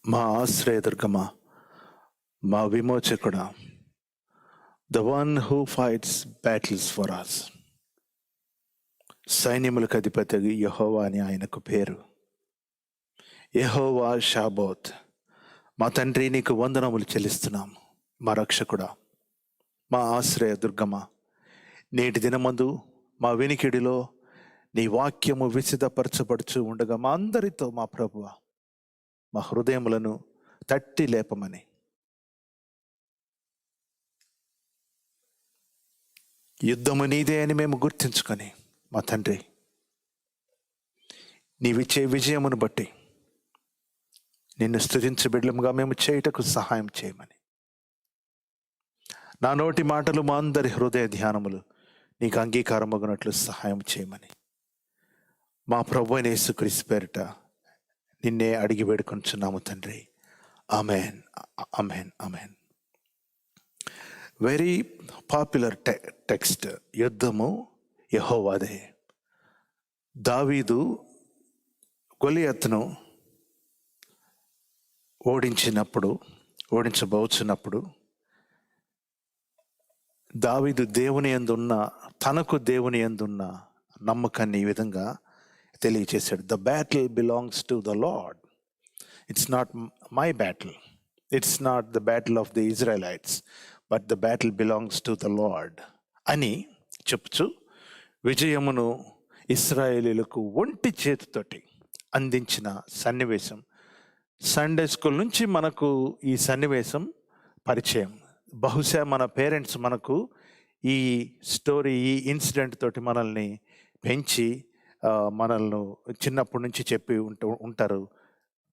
మా ఆశ్రయదుర్గమా, మా విమోచకుడా, the one who fights battles for us. సైన్యములకు అధిపతి యెహోవా అని ఆయనకు పేరు. యెహోవా షాబోత్. మా తండ్రి, నీకు వందనములు చెల్లిస్తున్నాం. మా రక్షకుడా, మా ఆశ్రయ దుర్గమా, నేటి దినమందు మా వినికిడిలో నీ వాక్యము విసిదపరచబడుచు ఉండగా మా అందరితో మా ప్రభువ మా హృదయములను తట్టి లేపమని, యుద్ధము నీదే అని మేము గుర్తించుకొని మా తండ్రి, నీవిచ్చే విజయమును బట్టి నిన్ను స్తుతించు బిడ్డలుగా మేము చేయుటకు సహాయం చేయమని, నా నోటి మాటలు మా అందరి హృదయ ధ్యానములు నీకు అంగీకారమగునట్లు సహాయం చేయమని మా ప్రభువైన యేసుక్రీస్తు పేరిట నిన్నే అడిగి వేడుకొంచున్నాము తండ్రి. Amen, amen, amen. Very popular text. యుద్ధము యెహోవాదే. దావీదు గొలియతును ఓడించబోచున్నప్పుడు దావీదు దేవుని యందున్న, తనకు దేవుని యందున్న నమ్మకాన్ని ఈ విధంగా తెలియచేశాడు. The battle belongs to the lord. It's not my battle, it's not the battle of the Israelites, but the battle belongs to the lord అని చెప్పుచు విజయమును ఇశ్రాయేలీలకు ఒంటి చేతితోటి అందించిన సన్నివేశం. సండే స్కూల్ నుంచి మనకు ఈ సన్నివేశం పరిచయం. బహుశా మన పేరెంట్స్ మనకు ఈ స్టోరీ, ఈ ఇన్సిడెంట్ తోటి మనల్ని పెంచి మనల్ని చిన్నప్పటి నుంచి చెప్పి ఉంటారు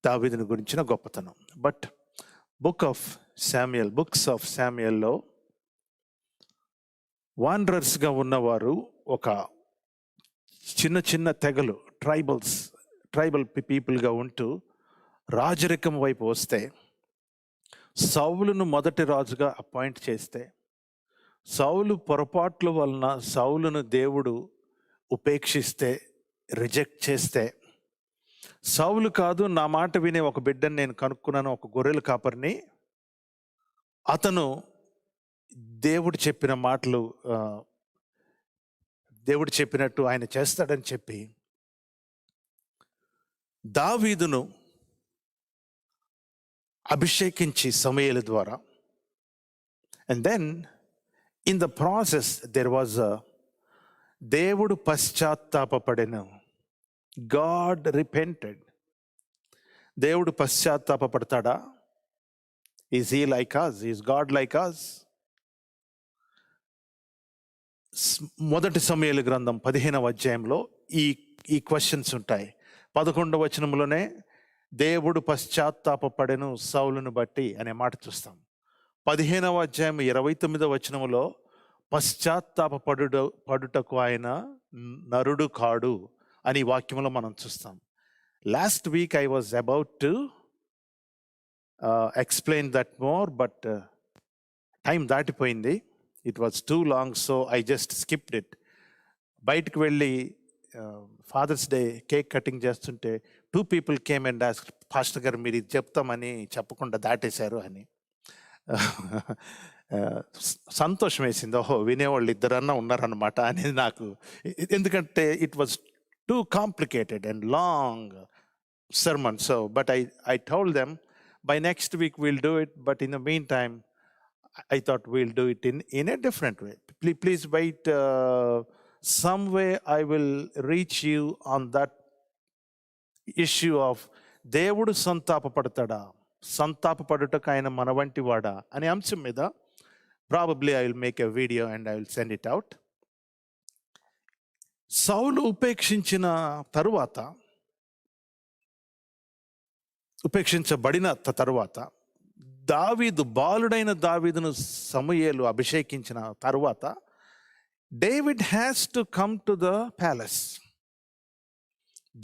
దావీదుని గురించిన గొప్పతనం. బట్ బుక్స్ ఆఫ్ శామ్యుయల్లో వాండరర్స్గా ఉన్నవారు ఒక చిన్న చిన్న తెగలు, ట్రైబల్ పీపుల్గా ఉంటూ రాజరికం వైపు వస్తే, సౌలును మొదటి రాజుగా అపాయింట్ చేస్తే, సౌలు పొరపాట్ల వలన సౌలును దేవుడు ఉపేక్షిస్తే, రిజెక్ట్ చేస్తే, సౌలు కాదు నా మాట వినే ఒక బిడ్డని నేను కనుక్కున్నాను, ఒక గొర్రెల కాపరిని, అతను దేవుడు చెప్పిన మాటలు, దేవుడు చెప్పినట్టు ఆయన చేస్తాడని చెప్పి దావీదును అభిషేకించి సమూయేలు ద్వారా. And then in the process there was దేవుడు పశ్చాత్తాపపడెను. God repented. దేవుడు పశ్చాత్తాపడతాడా? Is he like us? Is God like us? మొదటి సమూయేలు గ్రంథం 15వ అధ్యాయంలో ఈ క్వశ్చన్స్ ఉంటాయి. 11వ వచనంలోనే దేవుడు పశ్చాత్తాపడెను సౌలును బట్టి అనే మాట చూస్తాం. 15వ అధ్యాయం 29వ వచనంలో పడుటకు ఆయన నరుడు కాడు అని వాక్యంలో మనం చూస్తాం. Last week I was about to explain that more, but time దాటిపోయింది. It was too long, so I just skipped it. బయటకు వెళ్ళి ఫాదర్స్ డే కేక్ కటింగ్ చేస్తుంటే 2 people came and asked, pastor గారు మీరు ఇది చెప్తామని చెప్పకుండా దాటేశారు అని. సంతోషం వేసింది. ఓహో, వినేవాళ్ళు ఇద్దరన్నా ఉన్నారన్నమాట అనేది నాకు. ఎందుకంటే it was too complicated and long sermon. So, but I told them by next week we'll do it. But in the meantime, I thought we'll do it in a different way. Please wait. Some way I will reach you on that issue of దేవుడు సంతాపపడతాడా, సంతాపపడుటకు ఆయన మన వంటి వాడా అనే అంశం మీద probably I will make a video and I will send it out. సౌలు ఉపేక్షించబడిన తరువాత దావీదు, బాలుడైన దావీదును సమూయేలు అభిషేకించిన తరువాత David has to come to the palace.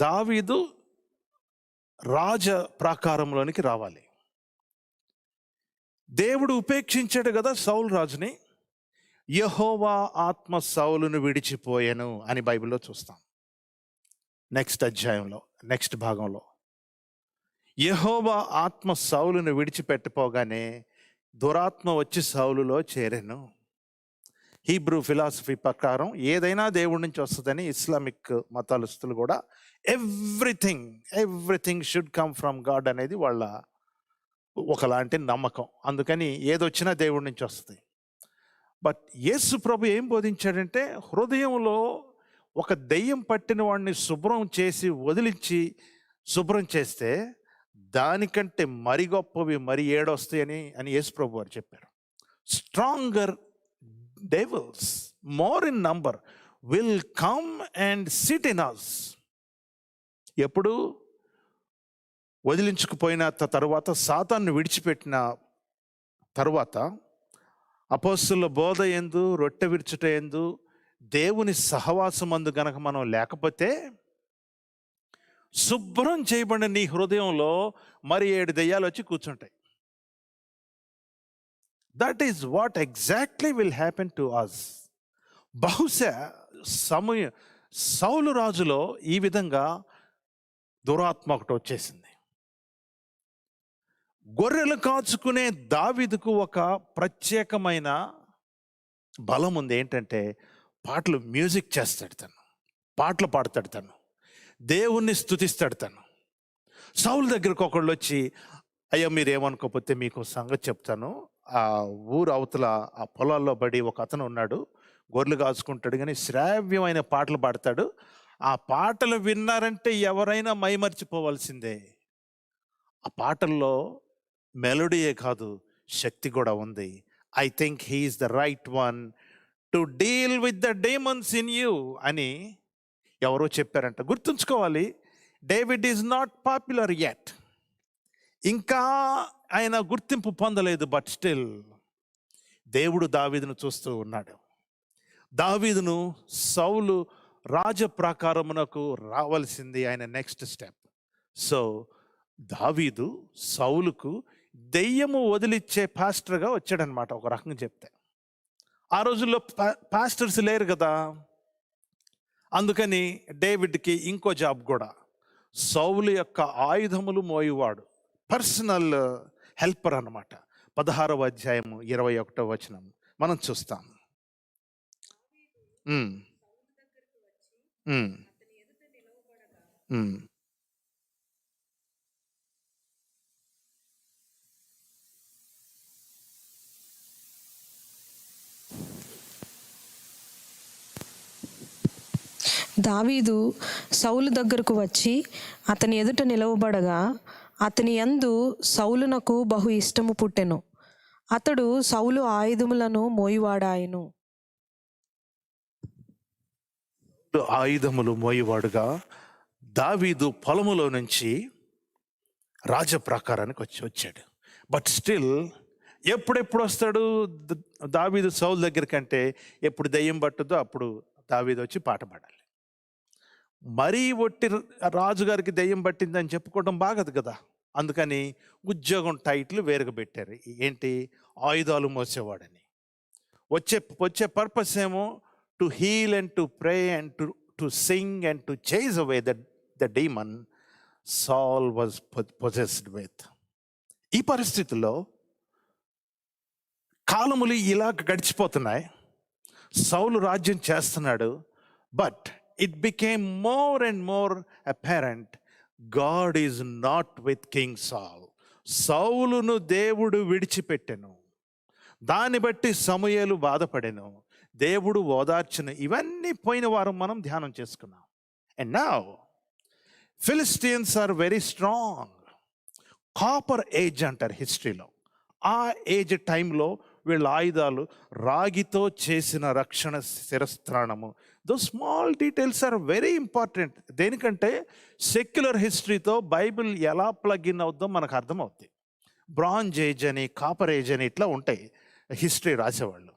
దావీదు రాజ ప్రాకారంలోనికి రావాలి. దేవుడు ఉపేక్షించాడు కదా సౌలు రాజుని. యెహోవా ఆత్మ సౌలును విడిచిపోయెను అని బైబిల్లో చూస్తాం. నెక్స్ట్ అధ్యాయంలో, నెక్స్ట్ భాగంలో యెహోవా ఆత్మ సౌలును విడిచిపెట్టిపోగానే దురాత్మ వచ్చి సౌలులో చేరెను. హీబ్రూ ఫిలాసఫీ ప్రకారం ఏదైనా దేవుడి నుంచి వస్తుందని ఇస్లామిక్ మతాలస్తులు కూడా everything should come from God అనేది వాళ్ళ ఒకలాంటి నమ్మకం. అందుకని ఏదొచ్చినా దేవుడి నుంచి వస్తుంది. బట్ యేసు ప్రభు ఏం బోధించాడంటే, హృదయంలో ఒక దెయ్యం పట్టిన వాడిని శుభ్రం చేసి వదిలించి శుభ్రం చేస్తే దానికంటే మరి గొప్పవి మరి ఏడొస్తాయని యేసు ప్రభు వారు చెప్పారు. Stronger devils, more in number, will come and sit in us. ఎప్పుడు వదిలించుకుపోయిన తరువాత, సాతాన్ని విడిచిపెట్టిన తరువాత, అపోస్తుల బోధ యందు రొట్టె విరుచుట యందు దేవుని సహవాసమందు గనక మనం లేకపోతే, శుభ్రం చేయబడిన నీ హృదయంలో మరి 7 దెయ్యాలు వచ్చి కూర్చుంటాయి. That is what exactly will happen to us. బహుశా సౌలు రాజులో ఈ విధంగా దురాత్మ ఒకటి వచ్చేసింది. గొర్రెలు కాచుకునే దావీదుకు ఒక ప్రత్యేకమైన బలం ఉంది. ఏంటంటే పాటలు, మ్యూజిక్ చేస్తాడు తను, పాటలు పాడతాడు తను, దేవుణ్ణి స్తుతిస్తాడు తను. సౌలు దగ్గరకు ఒకళ్ళు వచ్చి, అయ్యా మీరేమనుకోకపోతే మీకు సంగతి చెప్తాను, ఆ ఊరు అవతల ఆ పొలాల్లో బడి ఒక అతను ఉన్నాడు, గొర్రెలు కాచుకుంటాడు, కానీ శ్రావ్యమైన పాటలు పాడతాడు. ఆ పాటలు విన్నారంటే ఎవరైనా మైమర్చిపోవాల్సిందే. ఆ పాటల్లో మెలోడీయే కాదు, శక్తి కూడా ఉంది. I think he's the right one to deal with the demons in you అని ఎవరో చెప్పారంట. గుర్తుంచుకోవాలి, David is not popular yet, ఇంకా ఆయన గుర్తింపు పొందలేదు. బట్ స్టిల్ దేవుడు దావీదును చూస్తూ ఉన్నాడు. దావీదును సౌలు రాజప్రాకారమునకు రావాల్సింది ఆయన నెక్స్ట్ స్టెప్. సో దావీదు సౌలుకు దెయ్యము వదిలిచ్చే పాస్టర్గా వచ్చాడనమాట, ఒక రకంగా చెప్తే. ఆ రోజుల్లో పాస్టర్స్ లేరు కదా, అందుకని డేవిడ్కి ఇంకో జాబ్ కూడా, సౌలు యొక్క ఆయుధములు మోయువాడు, పర్సనల్ హెల్పర్ అన్నమాట. 16వ అధ్యాయము 21వ వచనం మనం చూస్తాం. దావీదు సౌలు దగ్గరకు వచ్చి అతని ఎదుట నిలవబడగా అతని యందు సౌలునకు బహు ఇష్టము పుట్టెను. అతడు సౌలు ఆయుధములను మోయివాడాయను. ఆయుధములు మోయివాడుగా దావీదు పొలములో నుంచి రాజప్రాకారానికి వచ్చాడు. బట్ స్టిల్ ఎప్పుడెప్పుడు వస్తాడు దావీదు సౌలు దగ్గరికంటే, ఎప్పుడు దయ్యం పట్టుదో అప్పుడు దావీదు వచ్చి పాట పాడాలి. మరీ ఒట్టి రాజుగారికి దయ్యం పట్టిందని చెప్పుకోవడం బాగదు కదా. అందుకని ఉద్యోగం టైటిల్ వేరుగా పెట్టారు. ఏంటి? ఆయుధాలు మోసేవాడని. వచ్చే పర్పస్ ఏమో to heal and to pray and to sing and to chase away the demon Saul was possessed with. ఈ పరిస్థితుల్లో కాలములు ఇలా గడిచిపోతున్నాయి. సౌలు రాజ్యం చేస్తున్నాడు. But it became more and more apparent God is not with King Saul. సౌలును దేవుడు విడిచిపెట్టెను. దాన్ని బట్టి సమూయేలు బాధపడెను, దేవుడు ఓదార్చెను. ఇవన్నీ పోయిన వారం మనం ధ్యానం చేసుకున్నాం. And now Philistines are very strong. Copper age అంటారు హిస్టరీలో. ఆ ఏజ్ టైంలో వీళ్ళ ఆయుధాలు రాగితో చేసిన రక్షణ శిరస్త్రాణము. Though small details are very important. దేనికంటే సెక్యులర్ హిస్టరీతో బైబిల్ ఎలా ప్లగ్ ఇన్ అవుద్దో మనకు అర్థమవుతుంది. బ్రాంజ్ ఏజ్ అని, కాపర్ ఏజ్ అని ఇట్లా ఉంటాయి హిస్టరీ రాసేవాళ్ళు.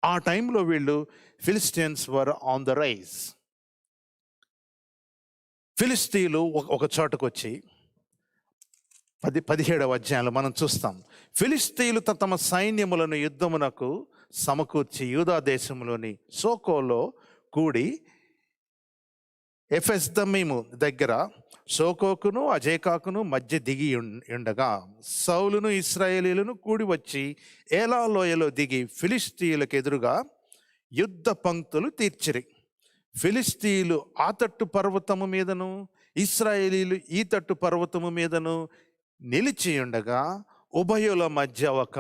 ఆ టైంలో వీళ్ళు Philistines were on the rise. ఫిలిస్తీన్లు ఒక చోటకు వచ్చి 17వ అధ్యాయంలో మనం చూస్తాం. ఫిలిస్తీన్లు తమ సైన్యములను యుద్ధమునకు సమకూర్చి యూదా దేశంలోని సోకోలో కూడి ఎఫెస్దమ్మీము దగ్గర సోకోకును అజేకాకును మధ్య దిగి ఉండగా సౌలును ఇశ్రాయేలీలను కూడి వచ్చి ఏలా లోయలో దిగి ఫిలిష్తీయులకు ఎదురుగా యుద్ధ పంక్తులు తీర్చిరి. ఫిలిష్తీయులు ఆ తట్టు పర్వతము మీదను ఇశ్రాయేలీలు ఈ తట్టు పర్వతము మీదను నిలిచి ఉండగా ఉభయుల మధ్య ఒక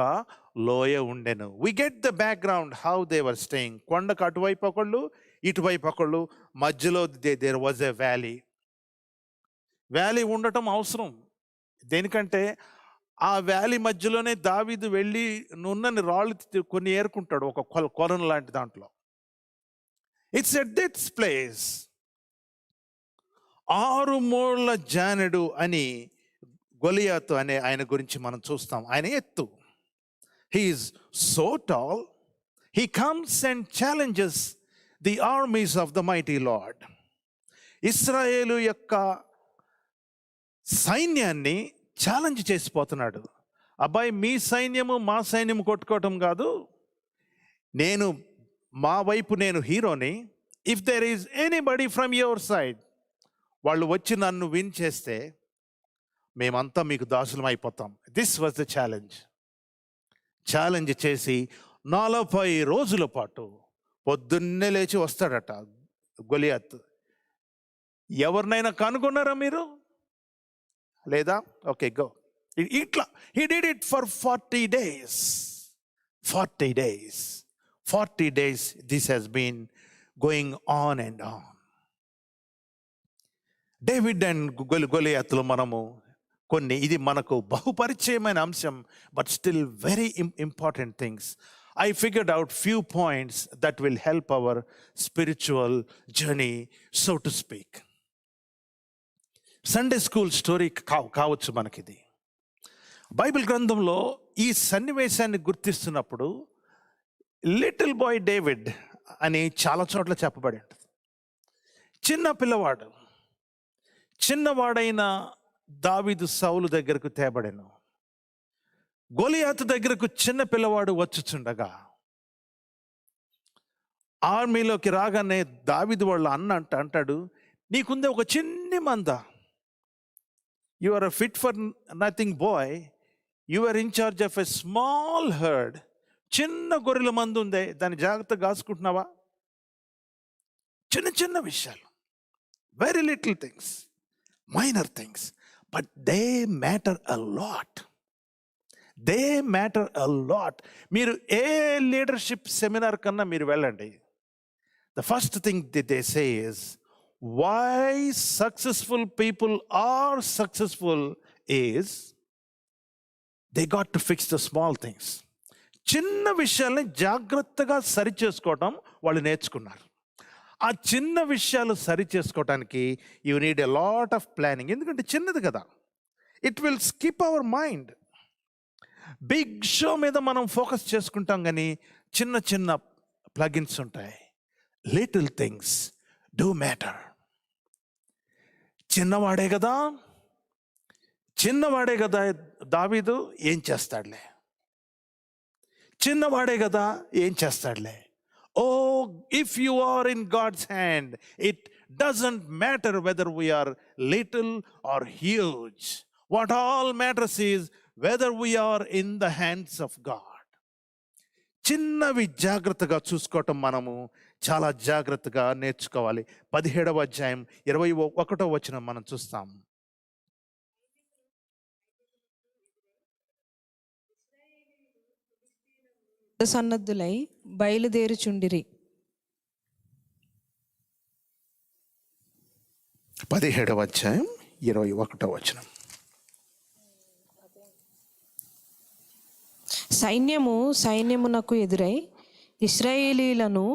లోయ ఉండెను. We get the background how they were staying. కొండకు అటువైపు ఒకళ్ళు ఇటువైపు ఒకళ్ళు, మధ్యలో there was a valley. Valley ఉండటం అవసరం. దేనికంటే ఆ వ్యాలీ మధ్యలోనే దావీదు వెళ్ళి నున్నని రాళ్ళు కొన్ని ఏరుకుంటాడు, ఒక కొలను లాంటి దాంట్లో. ఇట్స్ ఎట్ దిస్ ప్లేస్ 6 మూళ్ళ జానెడు అని గొలియాతు అనే ఆయన గురించి మనం చూస్తాం. ఆయన ఎత్తు, he's so tall, he comes and challenges the armies of the mighty Lord. ఇశ్రాయేలు యొక్క సైన్యాన్ని ఛాలెంజ్ చేసిపోతున్నాడు. అబ్బాయి, మీ సైన్యము మా సైన్యము కొట్టుకోవటం కాదు, మా వైపు నేను హీరోని. If there is anybody from your side, వాళ్ళు వచ్చి నన్ను విన్ చేస్తే మేమంతా మీకు దాసులం అయిపోతాం. దిస్ వాజ్ ద ఛాలెంజ్ చేసి 40 రోజుల పాటు పొద్దున్నే లేచి వస్తాడట గొలియాత్. ఎవరినైనా కనుగొన్నారా మీరు? లేదా? Okay, go. ఇట్లా he did it for 40 days. 40 days this has been going on and on. David and గొలియాతులు మనము ఇది మనకు బహుపరిచయమైన అంశం, but still very important things. I figured out few points that will help our spiritual journey, so to speak. Sunday school story కావచ్చు మనకిది. Bible గ్రంథంలో ఈ సన్నివేశాన్ని గుర్తిస్తున్నప్పుడు లిటిల్ బాయ్ డేవిడ్ అని చాలా చోట్ల చెప్పబడి ఉంటుంది. చిన్నవాడైన దావీదు సౌలు దగ్గరకు తేబడెను. గొలియాతు దగ్గరకు చిన్న పిల్లవాడు వచ్చుచుండగా ఆర్మీలోకి రాగానే దావీదు వాళ్ళ అన్న అంటాడు, నీకుందే ఒక చిన్ని మంద, you are a fit for nothing boy, you are in charge of a small herd. చిన్న గొర్రెల మందు ఉందే, దాన్ని జాగ్రత్తగా కాసుకుంటున్నావా? చిన్న విషయాలు, very little things, minor things, but they matter a lot. మీరు ఏ లీడర్షిప్ సెమినార్ కన్నా మీరు వెళ్ళండి. The first thing they say is why successful people are successful is they got to fix the small things. చిన్న విషయాల్ని జాగ్రత్తగా సరి చేసుకోవటం వాళ్ళు నేర్చుకున్నారు. ఆ చిన్న విషయాలు సరి చేసుకోవటానికి you need a lot of planning. ఎందుకంటే చిన్నది కదా, it will skip our mind. Big show మీద మనం ఫోకస్ చేసుకుంటాం, కానీ చిన్న ప్లగిన్స్ ఉంటాయి. Little things do matter. చిన్నవాడే కదా దావీదు, ఏం చేస్తాడులే. Oh, if you are in God's hand, it doesn't matter whether we are little or huge. What all matters is whether we are in the hands of God. చిన్నవి జాగ్రత్తగా చూసుకోవటం మనము చాలా జాగ్రత్తగా నేర్చుకోవాలి. 17వ అధ్యాయం 21వ వచనం మనం చూస్తాం. సన్నద్ధులై బయలుదేరుచుండిరి. 17వ అధ్యాయం 21వ వచనం. సైన్యమునకు ఎదురై ఇశ్రాయేలీలను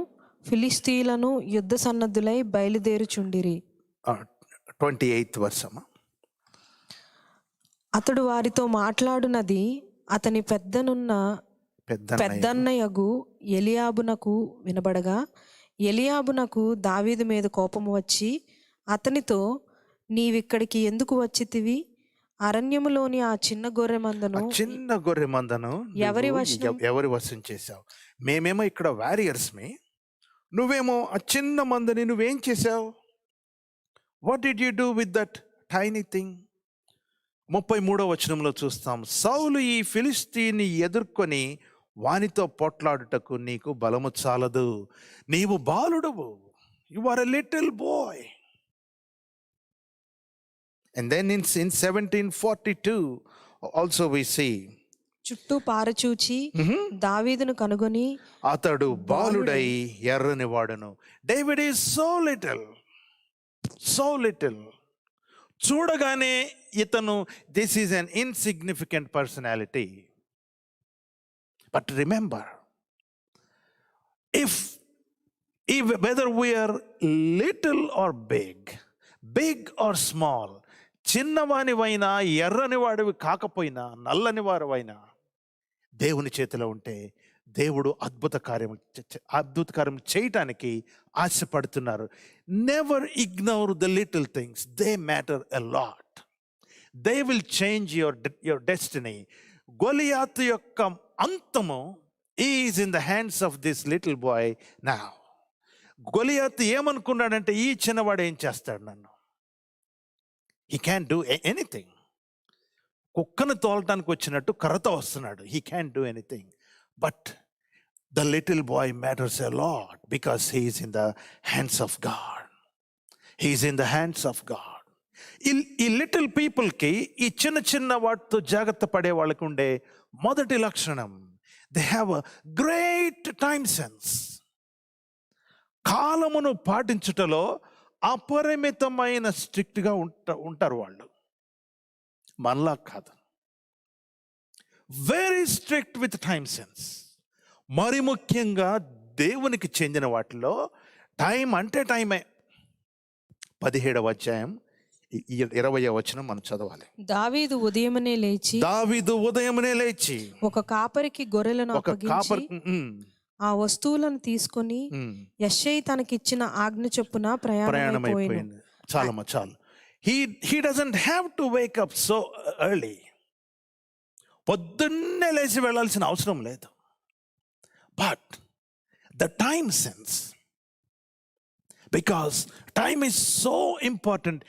ఫిలిష్తీయులను యుద్ధ సన్నద్ధులై బయలుదేరుచుండిరి. 28th వర్షమా. అతడు వారితో మాట్లాడునది అతని పెద్దన్నయగు ఎలియాబునకు వినబడగా, ఎలియాబునకు దావీదు మీద కోపము వచ్చి అతనితో, నీవిక్కడికి ఎందుకు వచ్చితివి? అరణ్యములోని ఆ చిన్న గొర్రె మందను ఎవరి వశం చేశావు? మేమేమో ఇక్కడ వారియర్స్మి, నువ్వేమో ఆ చిన్న మందని నువ్వేం చేశావు? What did you do with that tiny thing? 33వ వచనంలో చూస్తాం, సౌలు ఈ ఫిలిష్తీని ఎదుర్కొని వానితో పోట్లాడుటకు నీకు బలము చాలదు, నీవు బాలుడవు, you are a little boy. And then in 1742 also we see, చుట్టూ పారచూచి దావీదును కనుగొని అతడు బాలుడై ఎర్రని వాడును. David is so little. చూడగానే ఇతను this is an insignificant personality. But remember, if whether we are little or big or small, చిన్నవానివైనా ఎర్రని వాడివి కాకపోయినా నల్లని వారివైనా దేవుని చేతిలో ఉంటే దేవుడు అద్భుత కార్యం చేయటానికి ఆశపడుతున్నారు. Never ignore the little things, they matter a lot. They will change your destiny. గొలియాతు యొక్క అంతము is in the hands of this little boy now. గొలియాతు ఏమనుకున్నాడంటే, ఈ చిన్నవాడు ఏం చేస్తాడు నన్ను? He can't do anything. కుక్కను తోలటానికి వచ్చినట్టు కర్రతో వస్తున్నాడు. He can't do anything. But the little boy matters a lot because he is in the hands of God. He is in the hands of God. ఈ లిటిల్ పీపుల్కి, ఈ చిన్న వాటితో జాగ్రత్త పడే వాళ్ళకు ఉండే మొదటి లక్షణం, they have a great time sense. కాలమును పాటించుటలో అపరిమితమైన స్ట్రిక్ట్గా ఉంటారు వాళ్ళు. మనలా కాదు, very strict with time sense. మరి ముఖ్యంగా దేవునికి చెందిన వాటిలో టైం అంటే టైమే. 17వ అధ్యాయం 20వ వచనం మనం చదవాలి. దావీదు ఉదయమునే లేచి ఒక కాపరికి గొర్రెలను అప్పగించి ఆ వస్తువులను తీసుకొని యెషయి తనకిచ్చిన ఆజ్ఞ చొప్పున ప్రయాణమైపోయింది. చాలు. He doesn't have to wake up so early. పొద్దున్నే లేచి వెళ్ళాల్సిన అవసరం లేదు. But the time sense, because time is so important.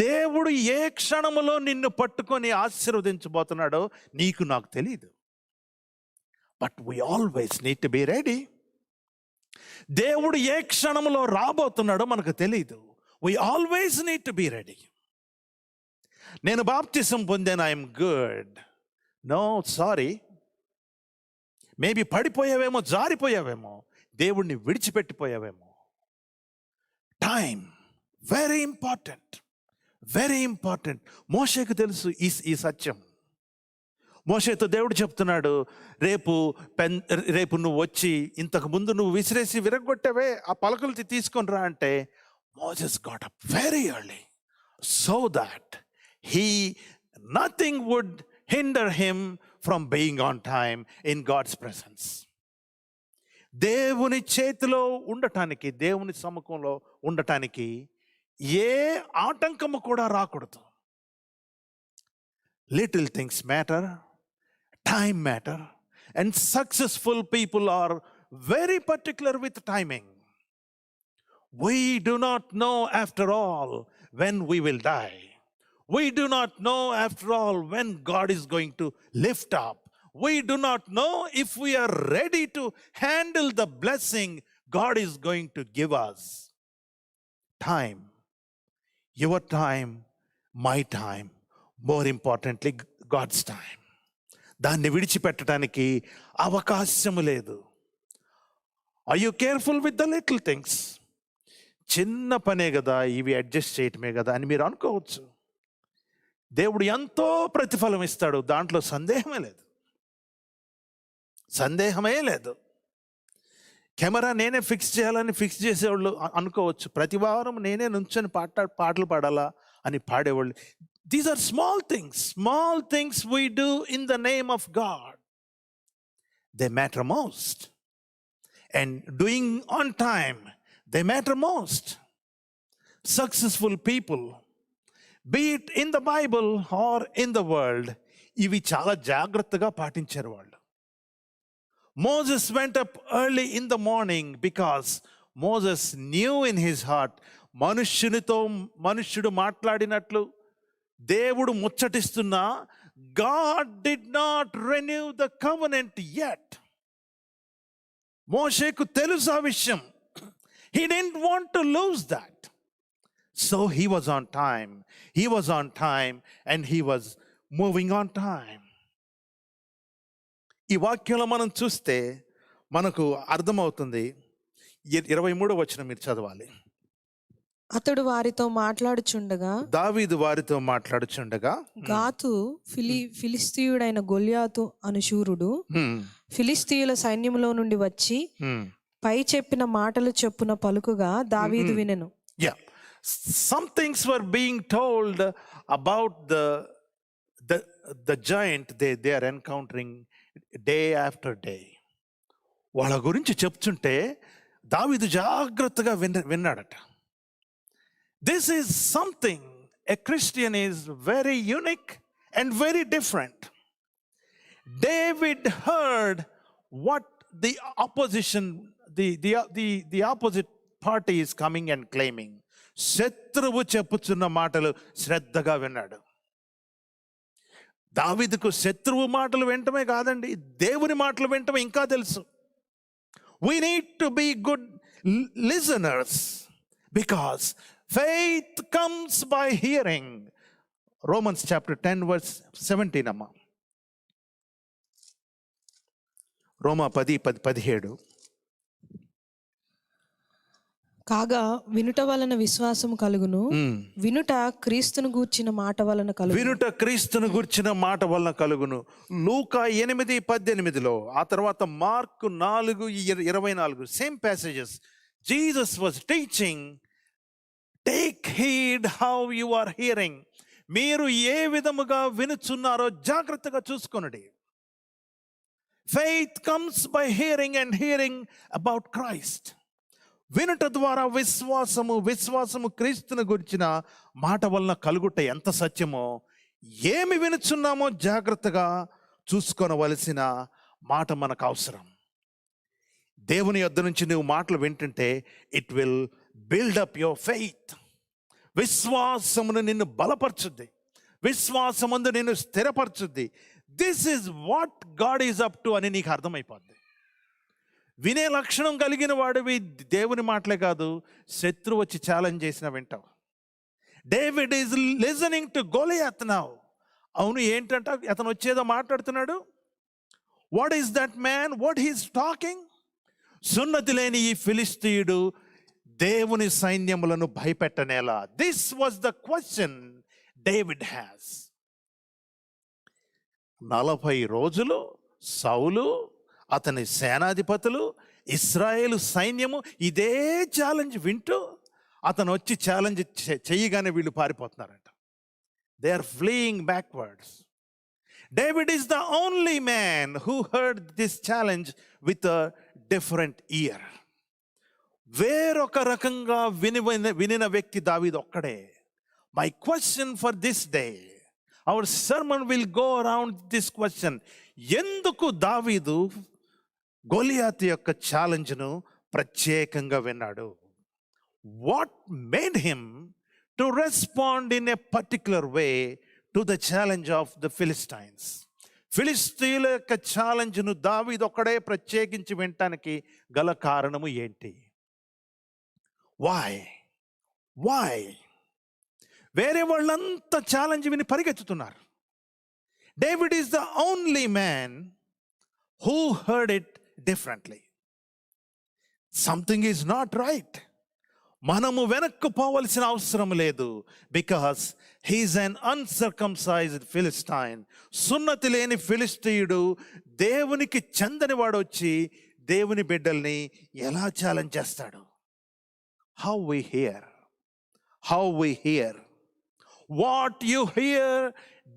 దేవుడు ఏ క్షణములో నిన్ను పట్టుకొని ఆశీర్వదించబోతున్నాడో నీకు నాకు తెలియదు. But we always need to be ready. దేవుడు ఏ క్షణంలో రాబోతున్నాడో మనకు తెలియదు. We always need to be ready. నేను బాప్తిసం పొందాను, I'm good. No, sorry. Maybe పడిపోయావేమో, జారిపోయావేమో, దేవుడిని విడిచిపెట్టిపోయావేమో. Time very important. మోషేకు తెలుసు ఈ సత్యం. మోషేతో దేవుడు చెప్తున్నాడు, రేపు నువ్వు వచ్చి ఇంతకు ముందు నువ్వు విసిరేసి విరగొట్టావే, ఆ పలకలు తీసుకొని రా అంటే, Moses got up very early so that nothing would hinder him from being on time in God's presence. దేవుని చేతిలో ఉండటానికి, దేవుని సముఖంలో ఉండటానికి ఏ ఆటంకము కూడా రాకూడదు. Little things matter, time matter, and successful people are very particular with timing. We do not know after all when we will die. We do not know after all when God is going to lift up. We do not know if we are ready to handle the blessing God is going to give us. Time, your time, my time, more importantly God's time. దాన్ని విడిచిపెట్టడానికి అవకాశము లేదు. Are you careful with the little things? చిన్న పనే కదా, ఇవి adjust చేయటమే కదా అని మీరు అనుకోవచ్చు. దేవుడు ఎంతో ప్రతిఫలం ఇస్తాడు, దాంట్లో సందేహమే లేదు. కెమెరా నేనే ఫిక్స్ చేయాలని ఫిక్స్ చేసేవాళ్ళు అనుకోవచ్చు. ప్రతి వారం నేనే నుంచొని పాటలు పాడాలా అని పాడేవాళ్ళు. These are small things we do in the name of God. They matter most. And doing on time, they matter most. Successful people, be it in the Bible or in the world, ఇవి చాలా జాగ్రత్తగా పాటించారు వాళ్ళు. Moses went up early in the morning because Moses knew in his heart, మనుష్యుడు మాట్లాడినట్లు దేవుడు ముచ్చటిస్తున్నా God did not renew the covenant yet. మోషేకు తెలుసు ఆ విషయం. He didn't want to lose that. So he was on time. He was on time and he was moving on time. ఈ వాక్యంలో మనం చూస్తే మనకు అర్థమవుతుంది. 23వ వచనం మీరు చదవాలి. అతడు వారితో మాట్లాడుచుండగా, దావీదు వారితో మాట్లాడుచుండగా, గాతు ఫిలిస్తీయుడైన గొల్యాతు అను శూరుడు ఫిలిస్తీయుల సైన్యంలో నుండి వచ్చి పై చెప్పిన మాటలు చెప్పున పలుకుగా దావీదు వినెను. Yeah, some things were being told about the giant they are encountering day after day. వాళ్ళ గురించి చెప్తుంటే దావీదు జాగ్రత్తగా విన్నాడట. This is something a Christian is very unique and very different. David heard what the opposition, the opposite party is coming and claiming. శత్రువు చెప్పుచున్న మాటలు శ్రద్ధగా విన్నాడు. దావీదుకు శత్రువు మాటలు వినటమే కాదండి, దేవుని మాటలు వినటమే ఇంకా తెలుసు. We need to be good listeners because faith comes by hearing. Romans chapter 10 verse 17 అమ్మా. రోమా 10:17. కాగా వినుట వలన విశ్వాసము కలుగును, వినుట క్రీస్తును గూర్చిన మాట వలన కలుగును. వినుట క్రీస్తును గూర్చిన మాట వలన కలుగును. లూకా 8:18. ఆ తర్వాత మార్కు 4:24. Same passages. Jesus was teaching, take heed how you are hearing. మీరు ఏ విధముగా వినుచున్నారో జాగ్రత్తగా చూసుకొనుడి. Faith comes by hearing and hearing about Christ. వినుట ద్వారా విశ్వాసము క్రీస్తుని గురించిన మాట వలన కలుగుట ఎంత సత్యమో, ఏమి వినుచున్నామో జాగ్రత్తగా చూసుకోవలసిన మాట మనకు అవసరం. దేవుని యొద్ద నుంచి నువ్వు మాటలు వింటుంటే it will build up your faith. విశ్వాసమును నిన్ను బలపరచుద్ది, విశ్వాసమందు నిన్ను స్థిరపరచుద్ది. This is what God is up to అని నీకు అర్థమైపోద్ది. వినే లక్షణం కలిగిన వాడివి దేవుని మాటలే కాదు, శత్రువు వచ్చి ఛాలెంజ్ చేసినా వింటావు. David is listening to Goliath now. అవును, ఏంటంట అతను వచ్చేదో మాట్లాడుతున్నాడు. What is that man, what he's talking? సున్నతి లేని ఈ ఫిలిస్తీయుడు దేవుని సైన్యములను భయపెట్టనేలా. This was the question David has. 40 రోజులు సౌలు, అతని సేనాధిపతులు, ఇశ్రాయేలు సైన్యము ఇదే ఛాలెంజ్ వింటూ అతను వచ్చి ఛాలెంజ్ చేయగానే వీళ్ళు పారిపోతున్నారంట. They are fleeing backwards. David is the only man who heard this challenge with a different ear. వేరొక రకంగా వినిన వ్యక్తి దావీదు ఒక్కడే. My question for this day, our sermon will go around this question. ఎందుకు దావీదు గొలియాతు యొక్క ఛాలెంజ్ను ప్రత్యేకంగా విన్నాడు? What made him to respond in a particular way to the challenge of the Philistines? ఫిలిస్తీన్ల యొక్క ఛాలెంజ్ను దావీదు ఒక్కడే ప్రత్యేకించి వినటానికి గల కారణము ఏంటి? వై? వేరే వాళ్ళంతా ఛాలెంజ్ విని పరిగెత్తుతున్నారు. David is the only man who heard it differently. Something is not right. మనము వెనక్కు పోవలసిన అవసరం లేదు. Because he's an uncircumcised Philistine. సున్నతి లేని ఫిలిస్తీయుడు దేవునికి చెందని వాడు వచ్చి దేవుని బిడ్డల్ని ఎలా ఛాలెంజ్ చేస్తాడు? How we hear. What you hear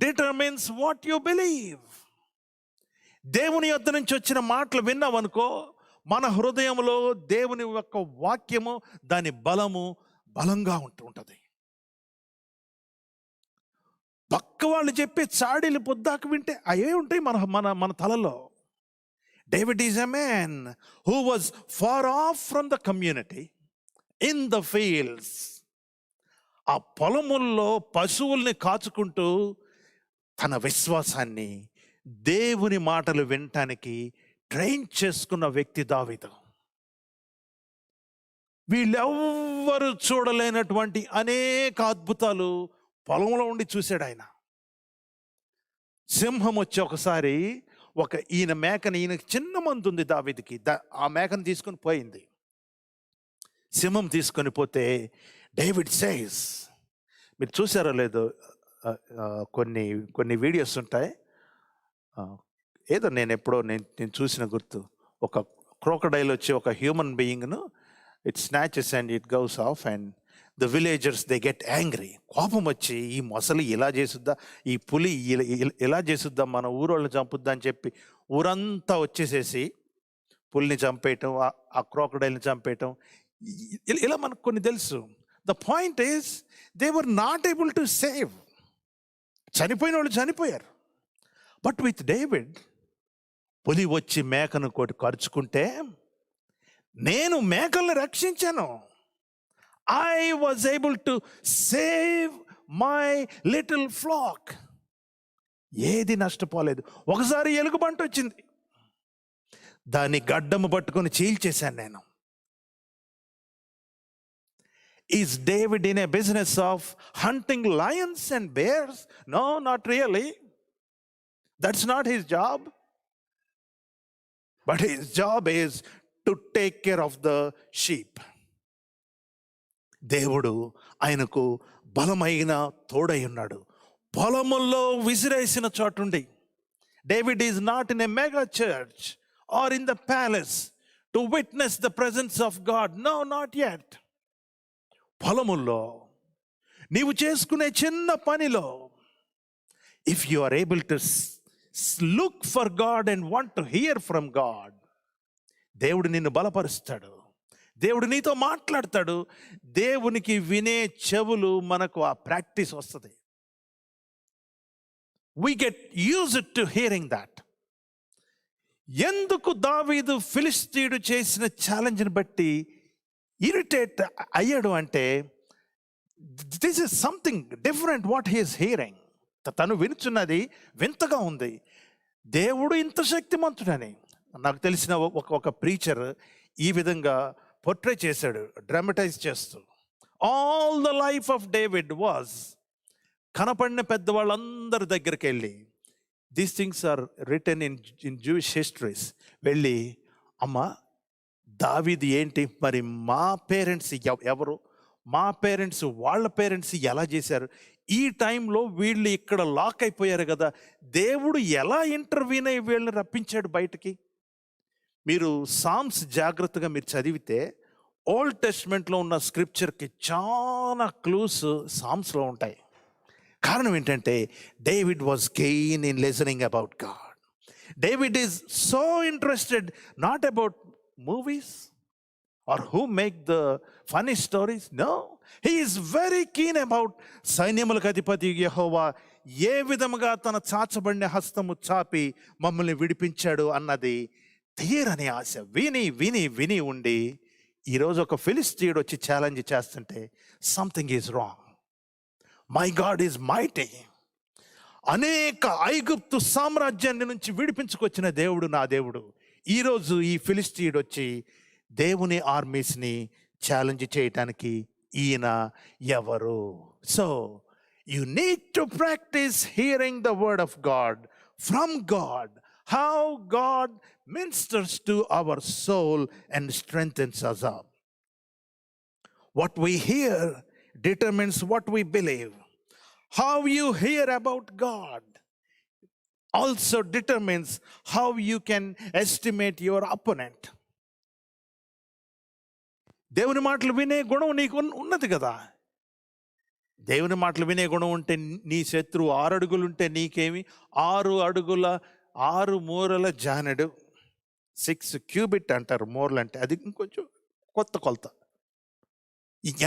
determines what you believe. దేవుని యొద్ద నుంచి వచ్చిన మాటలు విన్నావనుకో, మన హృదయంలో దేవుని యొక్క వాక్యము, దాని బలంగా ఉంటుంది. పక్క వాళ్ళు చెప్పే చాడీలు పొద్దాకు వింటే అవే ఉంటాయి మన తలలో. David is a man who was far off from the community, in the fields, ఆ పొలముల్లో పశువుల్ని కాచుకుంటూ తన విశ్వాసాన్ని దేవుని మాటలు వినటానికి ట్రైన్ చేసుకున్న వ్యక్తి దావీదు. వీళ్ళెవ్వరు చూడలేనటువంటి అనేక అద్భుతాలు పొలంలో ఉండి చూశాడు ఆయన. సింహం వచ్చి ఒకసారి ఈయన మేకని, ఈయనకి చిన్న మందు ఉంది దావీదుకి, ఆ మేకను తీసుకొని పోయింది. సింహం తీసుకొని పోతే డేవిడ్ సేస్, మీరు చూసారో లేదో, కొన్ని వీడియోస్ ఉంటాయి, ఏదో నేను చూసిన గుర్తు, ఒక క్రోకడైల్ వచ్చి ఒక హ్యూమన్ బీయింగ్ను it snatches and it goes off and the villagers they get angry. కోపం వచ్చి ఈ మొసలి ఇలా చేసుద్దా, ఈ పులి ఇలా చేసుద్దా, మన ఊరోళ్ళని చంపుద్దా అని చెప్పి ఊరంతా వచ్చేసేసి పులిని చంపేయటం, ఆ క్రోకడైల్ని చంపేయటం, ఇలా మనకు కొన్ని తెలుసు. The point is they were not able to save. చనిపోయిన వాళ్ళు చనిపోయారు. బట్ విత్ డేవిడ్, పులి వచ్చి మేకను కొట్టి ఖర్చుకుంటే నేను మేకల్ని రక్షించాను. I was able to save my little flock. ఏది నష్టపోలేదు. ఒకసారి ఎలుగుబంటి వచ్చింది, దాన్ని గడ్డము పట్టుకొని చీల్చేశాను నేను. Is David in a business of hunting lions and bears? No, not really. That's not his job. But his job is to take care of the sheep. దేవుడు ఆయనకు బలమైన తోడై ఉన్నాడు. పొలముల్లో విసిరేసిన చోటుండి, David is not in a mega church or in the palace to witness the presence of God. No, not yet. పొలముల్లో నీవు చేసుకునే చిన్న పనిలో, if you are able to look for God and want to hear from God, దేవుడు నిన్ను బలపరుస్తాడు. దేవుడు నీతో మాట్లాడతాడు. దేవునికి వినే చెవులు మనకు ఆ ప్రాక్టీస్ వస్తుంది. We get used to hearing that. ఎందుకు దావీదు ఫిలిష్తీయుడు చేసిన ఛాలెంజ్ని బట్టి ఇరిటేట్ అయ్యాడు అంటే, this is something different what he is hearing. తను వినుచున్నది వింతగా ఉంది. దేవుడు ఇంత శక్తిమంతుడని. నాకు తెలిసిన ఒక ప్రీచర్ ఈ విధంగా పోర్ట్రే చేశాడు, డ్రామటైజ్ చేస్తూ. All the life of David was, కనపడిన పెద్దవాళ్ళందరి దగ్గరికి వెళ్ళి, these things are written in Jewish histories, వెళ్ళి, అమ్మ దావీదు ఏంటి మరి, మా పేరెంట్స్ ఎవరు, మా పేరెంట్స్ వాళ్ళ పేరెంట్స్ ఎలా చేశారు, ఈ టైంలో వీళ్ళు ఇక్కడ లాక్ అయిపోయారు కదా, దేవుడు ఎలా ఇంటర్వ్యూన్ అయ్యి వీళ్ళని రప్పించాడు బయటికి. మీరు సామ్స్ జాగ్రత్తగా మీరు చదివితే ఓల్డ్ టెస్ట్మెంట్లో ఉన్న స్క్రిప్చర్కి చాలా క్లూస్ సామ్స్లో ఉంటాయి. కారణం ఏంటంటే David was keen in listening about God. David is so interested not about movies or who make the funny stories. No, he is very keen about సైన్యములకు అధిపతి యెహోవా ఏ విధముగా తన చాచబడిన హస్తము చాపి మమ్మల్ని విడిపించాడు అన్నది తీరని ఆశ. విని విని విని ఉండి ఈరోజు ఒక ఫిలిష్తీయుడు వచ్చి ఛాలెంజ్ చేస్తుంటే something is wrong. My God is mighty. అనేక ఐగుప్తు సామ్రాజ్యాన్ని నుంచి విడిపించుకొచ్చిన దేవుడు నా దేవుడు. ఈరోజు ఈ ఫిలిష్తీయుడు వచ్చి దేవుని ఆర్మీస్ని ఛాలెంజ్ చేయటానికి ఈయన ఎవరు? So you need to practice hearing the word of God from God. How God ministers to our soul and strengthens us up. What we hear determines what we believe. How you hear about God also determines how you can estimate your opponent. దేవుని మాటలు వినే గుణం నీకు ఉన్నది కదా. దేవుని మాటలు వినే గుణం ఉంటే నీ శత్రువు 6 అడుగులుంటే నీకేమి, 6 అడుగుల 6 మూరల జానెడు, 6 క్యూబిట్ అంటారు మూరలు అంటే, అది ఇంకొంచెం కొత్త కొలత.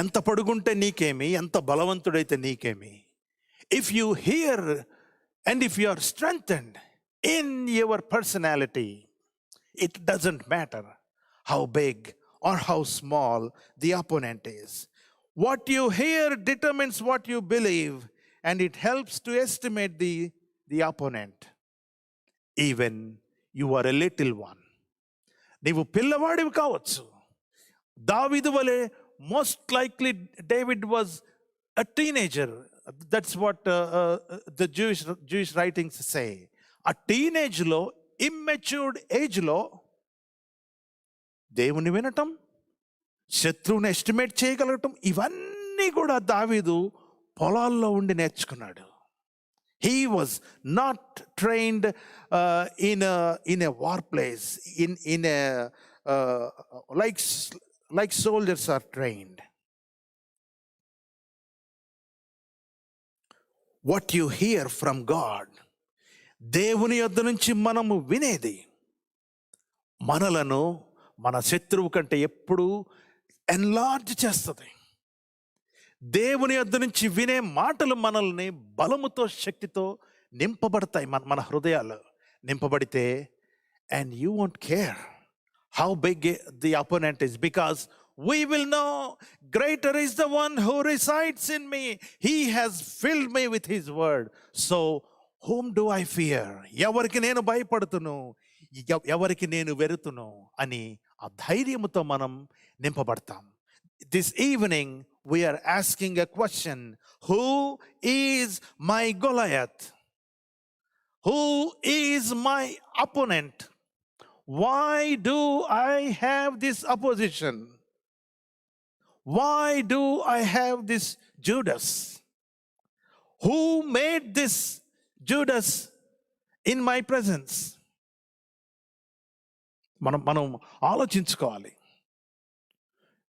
ఎంత పొడుగుంటే నీకేమి, ఎంత బలవంతుడైతే నీకేమి. If you hear and if you are strengthened in your personality, it doesn't matter how big or how small the opponent is. What you hear determines what you believe, and it helps to estimate the opponent. Even you are a little one. నీవు పిల్లవాడివి కావచ్చు. దావీదు వలె most likely David was a teenager. That's what the Jewish writings say. A teenage లో, immatured age లో దేవుని వినటం, శత్రువుని estimate చేయగలగటం, ఇవన్నీ కూడా దావీదు పొలాల్లో ఉండి నేర్చుకున్నాడు. He was not trained in a war place, in a like soldiers are trained. What you hear from God, దేవుని యొద్ద నుంచి మనము వినేది మనలను మన శత్రువు కంటే ఎప్పుడు ఎన్లార్జ్ చేస్తుంది. దేవుని యొద్ద నుంచి వినే మాటలు మనల్ని బలముతో, శక్తితో నింపబడతాయి. మన హృదయాలు నింపబడితే, and you won't care how big the opponent is, because we will know greater is the one who resides in me. He has filled me with his word. So whom do I fear? ఎవరికి నేను భయపడుతును, ఎవరికి నేను వెరుతును అని ఆ ధైర్యముతో మనం నింపబడతాం. This evening we are asking a question. Who is my Goliath? Who is my opponent? Why do I have this opposition? Why do I have this Judas? Who made this Judas in my presence? మనం ఆలోచించుకోవాలి.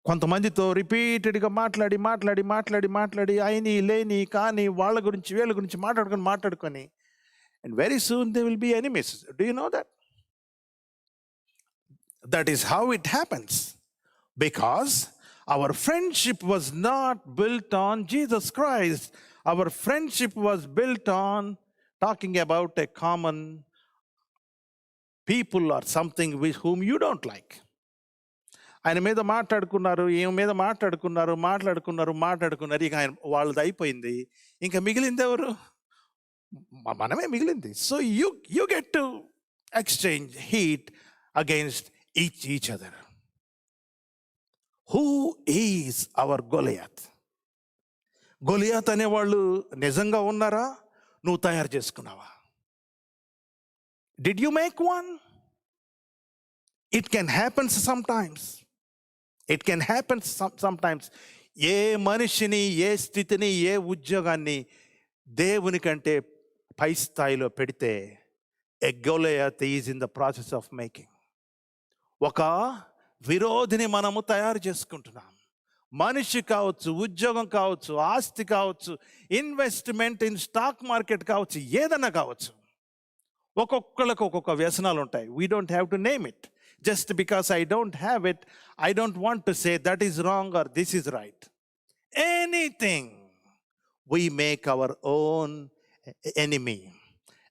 కొంతమందితో రిపీటెడ్గా మాట్లాడి అయిని లేని కానీ వాళ్ళ గురించి వీళ్ళ గురించి మాట్లాడుకొని and very soon they will be enemies. Do you know that? That is how it happens, because our friendship was not built on Jesus Christ. Our friendship was built on talking about a common people or something with whom you don't like. ఆయన మీద మాట్లాడుకున్నారు, ఈమె మీద మాట్లాడుకున్నారు. ఇక ఆయన వాళ్ళది అయిపోయింది. ఇంకా మిగిలింది ఎవరు? మనమే మిగిలింది. So you get to exchange heat against each other. Who is our Goliath? Goliath అనేవాళ్ళు నిజంగా ఉన్నారా? నువ్వు తయారు చేసుకున్నావా? Did you make one? It can happen sometimes. It can happen sometimes. ఏ మనిషిని, ఏ స్థితిని, ఏ ఉద్యోగాన్ని దేవుని కంటే పై స్థాయిలో పెడితే a Goliath is in the process of making. ఒక విరోధిని మనము తయారు చేసుకుంటున్నాం. మనిషి కావచ్చు, ఉద్యోగం కావచ్చు, ఆస్తి కావచ్చు, ఇన్వెస్ట్మెంట్ ఇన్ స్టాక్ మార్కెట్ కావచ్చు, ఏదన్నా కావచ్చు. ఒక్కొక్కళ్ళకు ఒక్కొక్క వ్యసనాలు ఉంటాయి. We don't have to name it. Just because I don't have it, I don't want to say that is wrong or this is right. Anything we make our own enemy,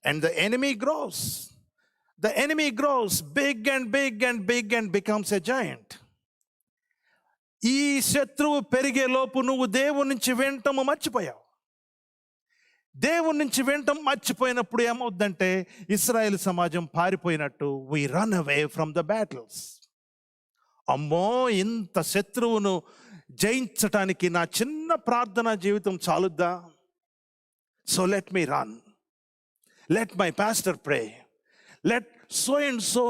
and the enemy grows. The enemy grows big and big and big and becomes a giant. ఈ శత్రువు పెరిగే లోపు నువ్వు దేవుని నుంచి వినటం మర్చిపోయావు. దేవుని నుంచి వినటం మర్చిపోయినప్పుడు ఏమవుద్దంటే ఇశ్రాయేల్ సమాజం పారిపోయినట్టు. we run away from the battles. అమ్మో, ఇంత శత్రువును జయించటానికి నా చిన్న ప్రార్థనా జీవితం చాలుద్దా? So let me run. Let my pastor pray. Let so and so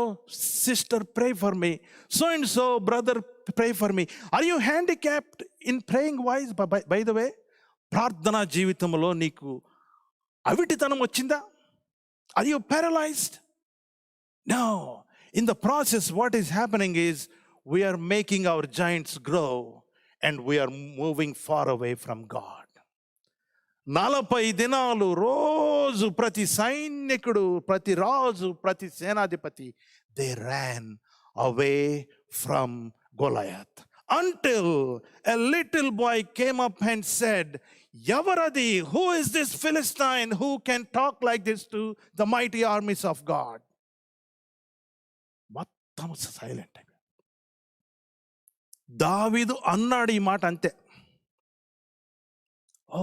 sister pray for me. So and so brother pray for me. Are you handicapped in praying wise? By the way, ప్రార్థనా జీవితంలో నీకు అవిటితనం వచ్చిందా? Are you paralyzed? No. In the process, what is happening is we are making our giants grow and we are moving far away from God. 40 దినాలు రోజు ప్రతి సైనికుడు, ప్రతి రాజు, ప్రతి సేనాధిపతి, they ran away from Goliath until a little boy came up and said, Yavaradi, who is this Philistine who can talk like this to the mighty armies of God? మొత్తం silent. దావీదు అన్నాడు ఈ మాట అంతే. ఓ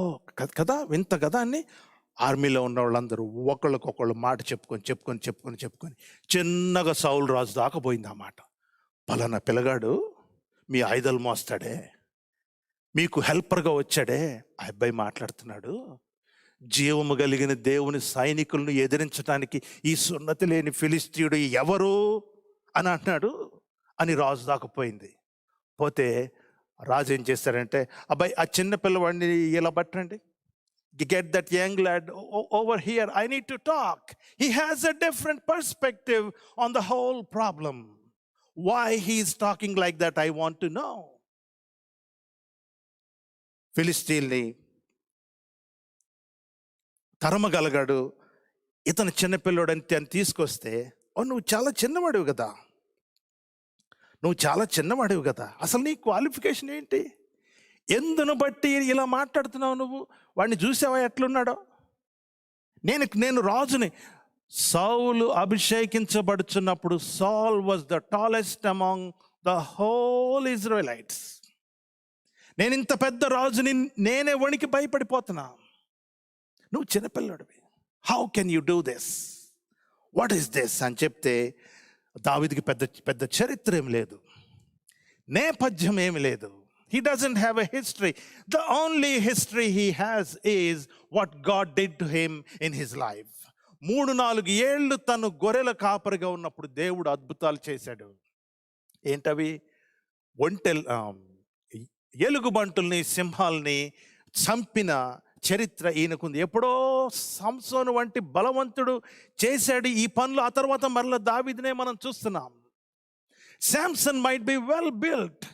కదా, వింత కదా అని ఆర్మీలో ఉన్న వాళ్ళందరూ ఒకళ్ళకొకళ్ళు మాట చెప్పుకొని చిన్నగా సౌలు రాజు దాకా పోయింది ఆ మాట. పలానా పిల్లగాడు మీ ఆయుధాలు మోస్తాడే, మీకు హెల్పర్గా వచ్చాడే, ఆ అబ్బాయి మాట్లాడుతున్నాడు, జీవము కలిగిన దేవుని సైనికులను ఎదిరించడానికి ఈ సున్నతి లేని ఫిలిస్తీయుడు ఎవరు అని అంటున్నాడు అని రాజు దాకా పోయింది. పోతే రాజు ఏం చేస్తాడంటే, అబ్బాయి ఆ చిన్న పిల్లవాడిని ఇలా పట్టండి, get that young lad over here, I need to talk, he has a different perspective on the whole problem, why he is talking like that, I want to know. ఫిలిస్తీన్ని తరమగలగాడు, ఇతను చిన్నపిల్లడంతే అని తీసుకొస్తే, నువ్వు చాలా చిన్నవాడివి కదా, అసలు నీ క్వాలిఫికేషన్ ఏంటి, ఎందును బట్టి ఇలా మాట్లాడుతున్నావు, నువ్వు వాడిని చూసావా ఎట్లున్నాడో, నేను రాజుని. సౌలు అభిషేకించబడుచున్నప్పుడు Saul was the tallest among the whole Israelites. నేను ఇంత పెద్ద రాజుని నేనే వణికి భయపడిపోతున్నా, నువ్వు చిన్నపిల్లడివి, how can you do this, what is this అని చెప్తే, దావీదుకి పెద్ద చరిత్ర ఏం లేదు, నేపథ్యం ఏమి లేదు. He doesn't have a history. The only history he has is what God did to him in his life. 3-4 ఏళ్ళు తను గొర్రెల కాపరిగా ఉన్నప్పుడు దేవుడు అద్భుతాలు చేశాడు. ఏంటవి? ఎలుగుబంటుల్ని, సింహాల్ని చంపిన చరిత్ర ఈయనకుంది. ఎప్పుడో సంసోను వంటి బలవంతుడు చేశాడు ఈ పనులు. ఆ తర్వాత మరలా దావీదునే మనం చూస్తున్నాం. Samson might be well built,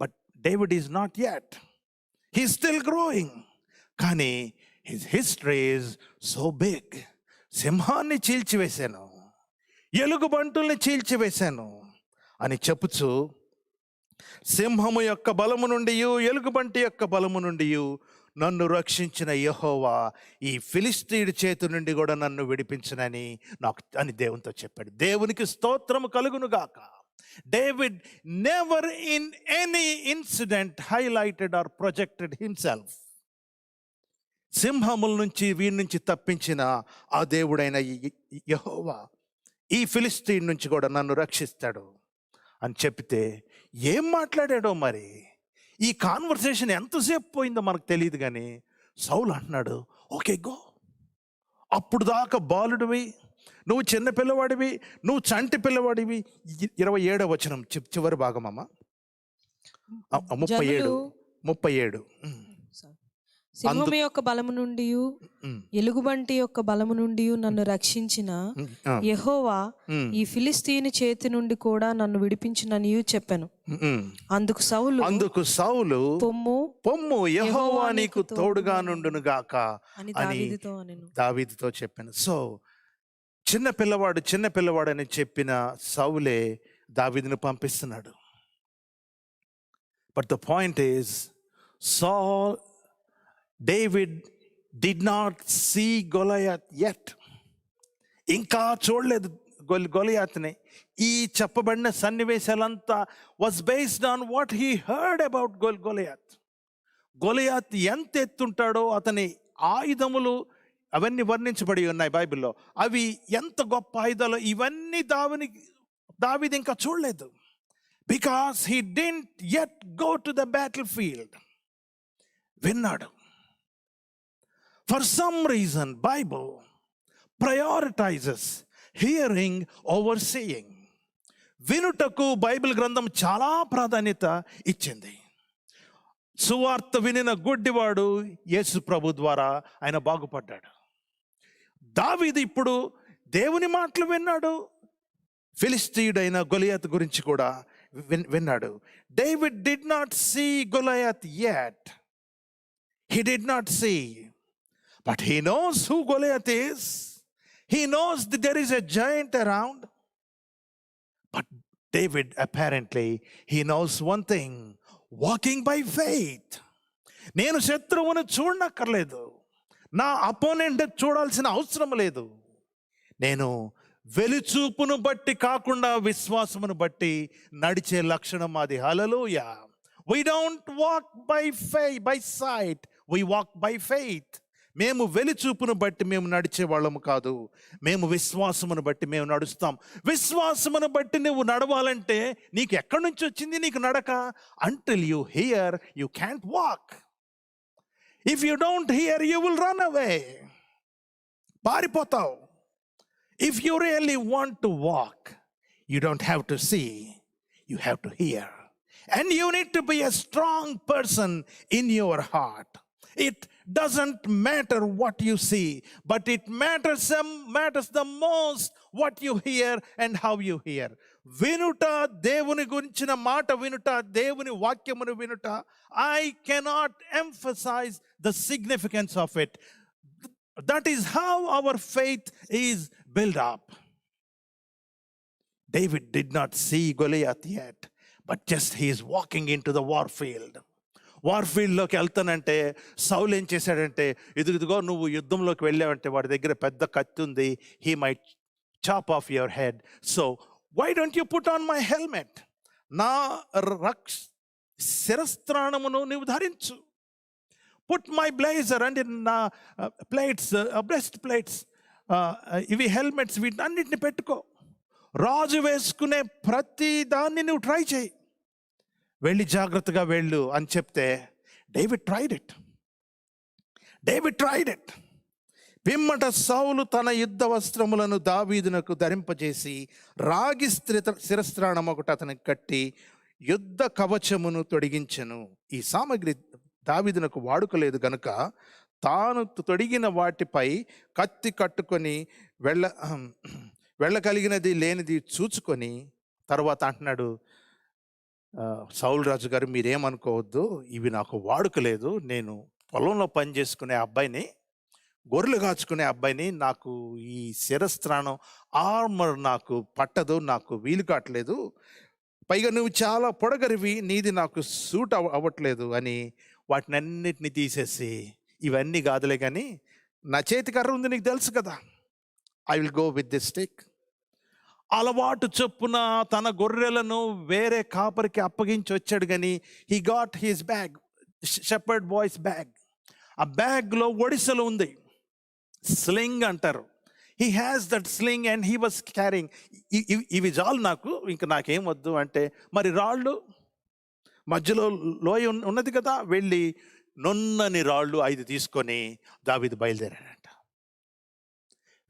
but David is not yet, he still growing. కానీ his history is so big. సింహాన్ని చీల్చివేశాను, ఎలుగుబంటుల్ని చీల్చివేశాను అని చెప్పుచు, సింహము యొక్క బలము నుండి, ఎలుగుబంటి యొక్క బలము నుండి నన్ను రక్షించిన యెహోవా ఈ ఫిలిస్తీయుడి చేతి నుండి కూడా నన్ను విడిపించునని అని దేవునితో చెప్పాడు. దేవునికి స్తోత్రము కలుగును గాక. David never in any incident highlighted or projected himself. సింహముల నుంచి వీరి నుంచి తప్పించిన ఆ దేవుడైన యెహోవా ఈ ఫిలిస్తీయుడి నుంచి కూడా నన్ను రక్షిస్తాడు అని చెప్తే, ఏం మాట్లాడాడో మరి, ఈ కాన్వర్సేషన్ ఎంతసేపు పోయిందో మనకు తెలియదు. కానీ సౌలు అంటున్నాడు, ఓకే గో, అప్పుడు దాకా బాలుడివి, నువ్వు చిన్న పిల్లవాడివి, నువ్వు చంటి పిల్లవాడివి. 27వ వచనం చివరి భాగం అమ్మ, 37. సింహము యొక్క బలము నుండి, ఎలుగుబంటి యొక్క బలము నుండి నన్ను రక్షించిన యెహోవా ఈ ఫిలిస్తీయుని చేతి నుండి కూడా నన్ను విడిపించునని చెప్పాను. అందుకు సౌలు పొమ్ము యెహోవా నీకు తోడుగా నుండును గాక అని దావీదుతో చెప్పాను. సో చిన్న పిల్లవాడు అని చెప్పిన సౌలే దావీదును పంపిస్తున్నాడు. But the point is, David did not see Goliath yet. ఇంకా చూడలేదు గొలియాత్ని. ఈ చెప్పబడిన సన్నివేశాలంతా was based on what he heard about Goliath. Goliath ఎంత ఎత్తుంటాడో, అతని ఆయుధములు అవన్నీ వర్ణించబడి ఉన్నాయి బైబిల్లో. అవి ఎంత గొప్ప ఆయుధాలు, ఇవన్నీ దావీదు ఇంకా చూడలేదు. Because he didn't yet go to the battle field. విన్నాడు. For some reason, Bible prioritizes hearing over seeing. వినుటకు బైబిల్ గ్రంథం చాలా ప్రాధాన్యత ఇచ్చింది. సువార్త వినిన గుడ్డివాడు యేసు ప్రభు ద్వారా ఆయన బాగుపడ్డాడు. దావీదు ఇప్పుడు దేవుని మాటలు విన్నాడు, ఫిలిస్తీయుడైన గొలియాత్ గురించి కూడా విన్నాడు. David did not see Goliath yet. He did not see. But he knows who Goliath is. He knows that there is a giant around. But David, apparently, he knows one thing: walking by faith. నేను శత్రువును చూడనక్కర్లేదు, నా opponent చూడాల్సిన అవసరం లేదు. నేను వెలుచూపును బట్టి కాకుండా విశ్వాసమును బట్టి నడిచే లక్షణం అది. హల్లెలూయా. We don't walk by faith, by sight. We walk by faith. మేము వెలిచూపును బట్టి మేము నడిచే వాళ్ళము కాదు, మేము విశ్వాసమును బట్టి మేము నడుస్తాం. విశ్వాసమును బట్టి నువ్వు నడవాలంటే నీకు ఎక్కడి నుంచి వచ్చింది నీకు నడక? Until you hear, you can't walk. If you don't hear, you will run away. పారిపోతావు. If you really want to walk, you don't have to see, you have to hear. And you need to be a strong person in your heart. It doesn't matter what you see, but it matters the most what you hear and how you hear. వినుట, దేవుని గురించిన మాట వినుట, దేవుని వాక్యమును వినుట. I cannot emphasize the significance of it. That is how our faith is built up. David did not see Goliath yet, but just he is walking into the war field. వార్ఫీల్డ్లోకి వెళ్తానంటే సౌలు ఏం చేశాడంటే, ఇదిగో నువ్వు యుద్ధంలోకి వెళ్ళావంటే వాడి దగ్గర పెద్ద కత్తి ఉంది, he might chop off your head. So why don't you put on my helmet? నా శిరస్త్రాణమును నువ్వు ధరించు. పుట్ మై బ్లేజర్ అంటే నా ప్లేట్స్, బ్రెస్ట్ ప్లేట్స్, ఇవి హెల్మెట్స్, వీటన్నిటిని పెట్టుకో. రాజు వేసుకునే ప్రతి దాన్ని నువ్వు ట్రై చేయి, వెళ్ళి జాగ్రత్తగా వెళ్ళు అని చెప్తే డేవిడ్ ట్రైడ్ ఇట్. పిమ్మట సౌలు తన యుద్ధ వస్త్రములను దావీదునకు ధరింపజేసి రాగి శిరస్త్రాణం ఒకటి అతనికి కట్టి యుద్ధ కవచమును తొడిగించెను. ఈ సామగ్రి దావీదునకు వాడుకలేదు గనుక తాను తొడిగిన వాటిపై కత్తి కట్టుకొని వెళ్ళగలిగినది లేనిది చూచుకొని తర్వాత అంటున్నాడు, సౌలు రాజు గారు మీరేమనుకోవద్దు, ఇవి నాకు వాడుకలేదు, నేను పొలంలో పని చేసుకునే అబ్బాయిని, గొర్రెలు కాచుకునే అబ్బాయిని, నాకు ఈ శిరస్త్రాణం ఆర్మర్ నాకు పట్టదు, నాకు వీలు కావట్లేదు, పైగా నువ్వు చాలా పొడగరివి, నీది నాకు సూట్ అవ్వట్లేదు అని వాటిని అన్నిటిని తీసేసి, ఇవన్నీ కాదులే కానీ నా చేతి కర్ర ఉంది నీకు తెలుసు కదా, I will go with this stick. అలవాటు చొప్పున తన గొర్రెలను వేరే కాపరికి అప్పగించి వచ్చాడు, కానీ he got his bag, shepherd boys bag. ఆ బ్యాగ్లో ఒడిసెలు ఉంది, స్లింగ్ అంటారు. He has that sling and he was carrying. ఇవి చాలు నాకు, ఇంకా నాకేం వద్దు అంటే, మరి రాళ్ళు మధ్యలో లోయ ఉన్నది కదా, వెళ్ళి నున్నని రాళ్ళు 5 తీసుకొని దావీదు బయలుదేరాడంట.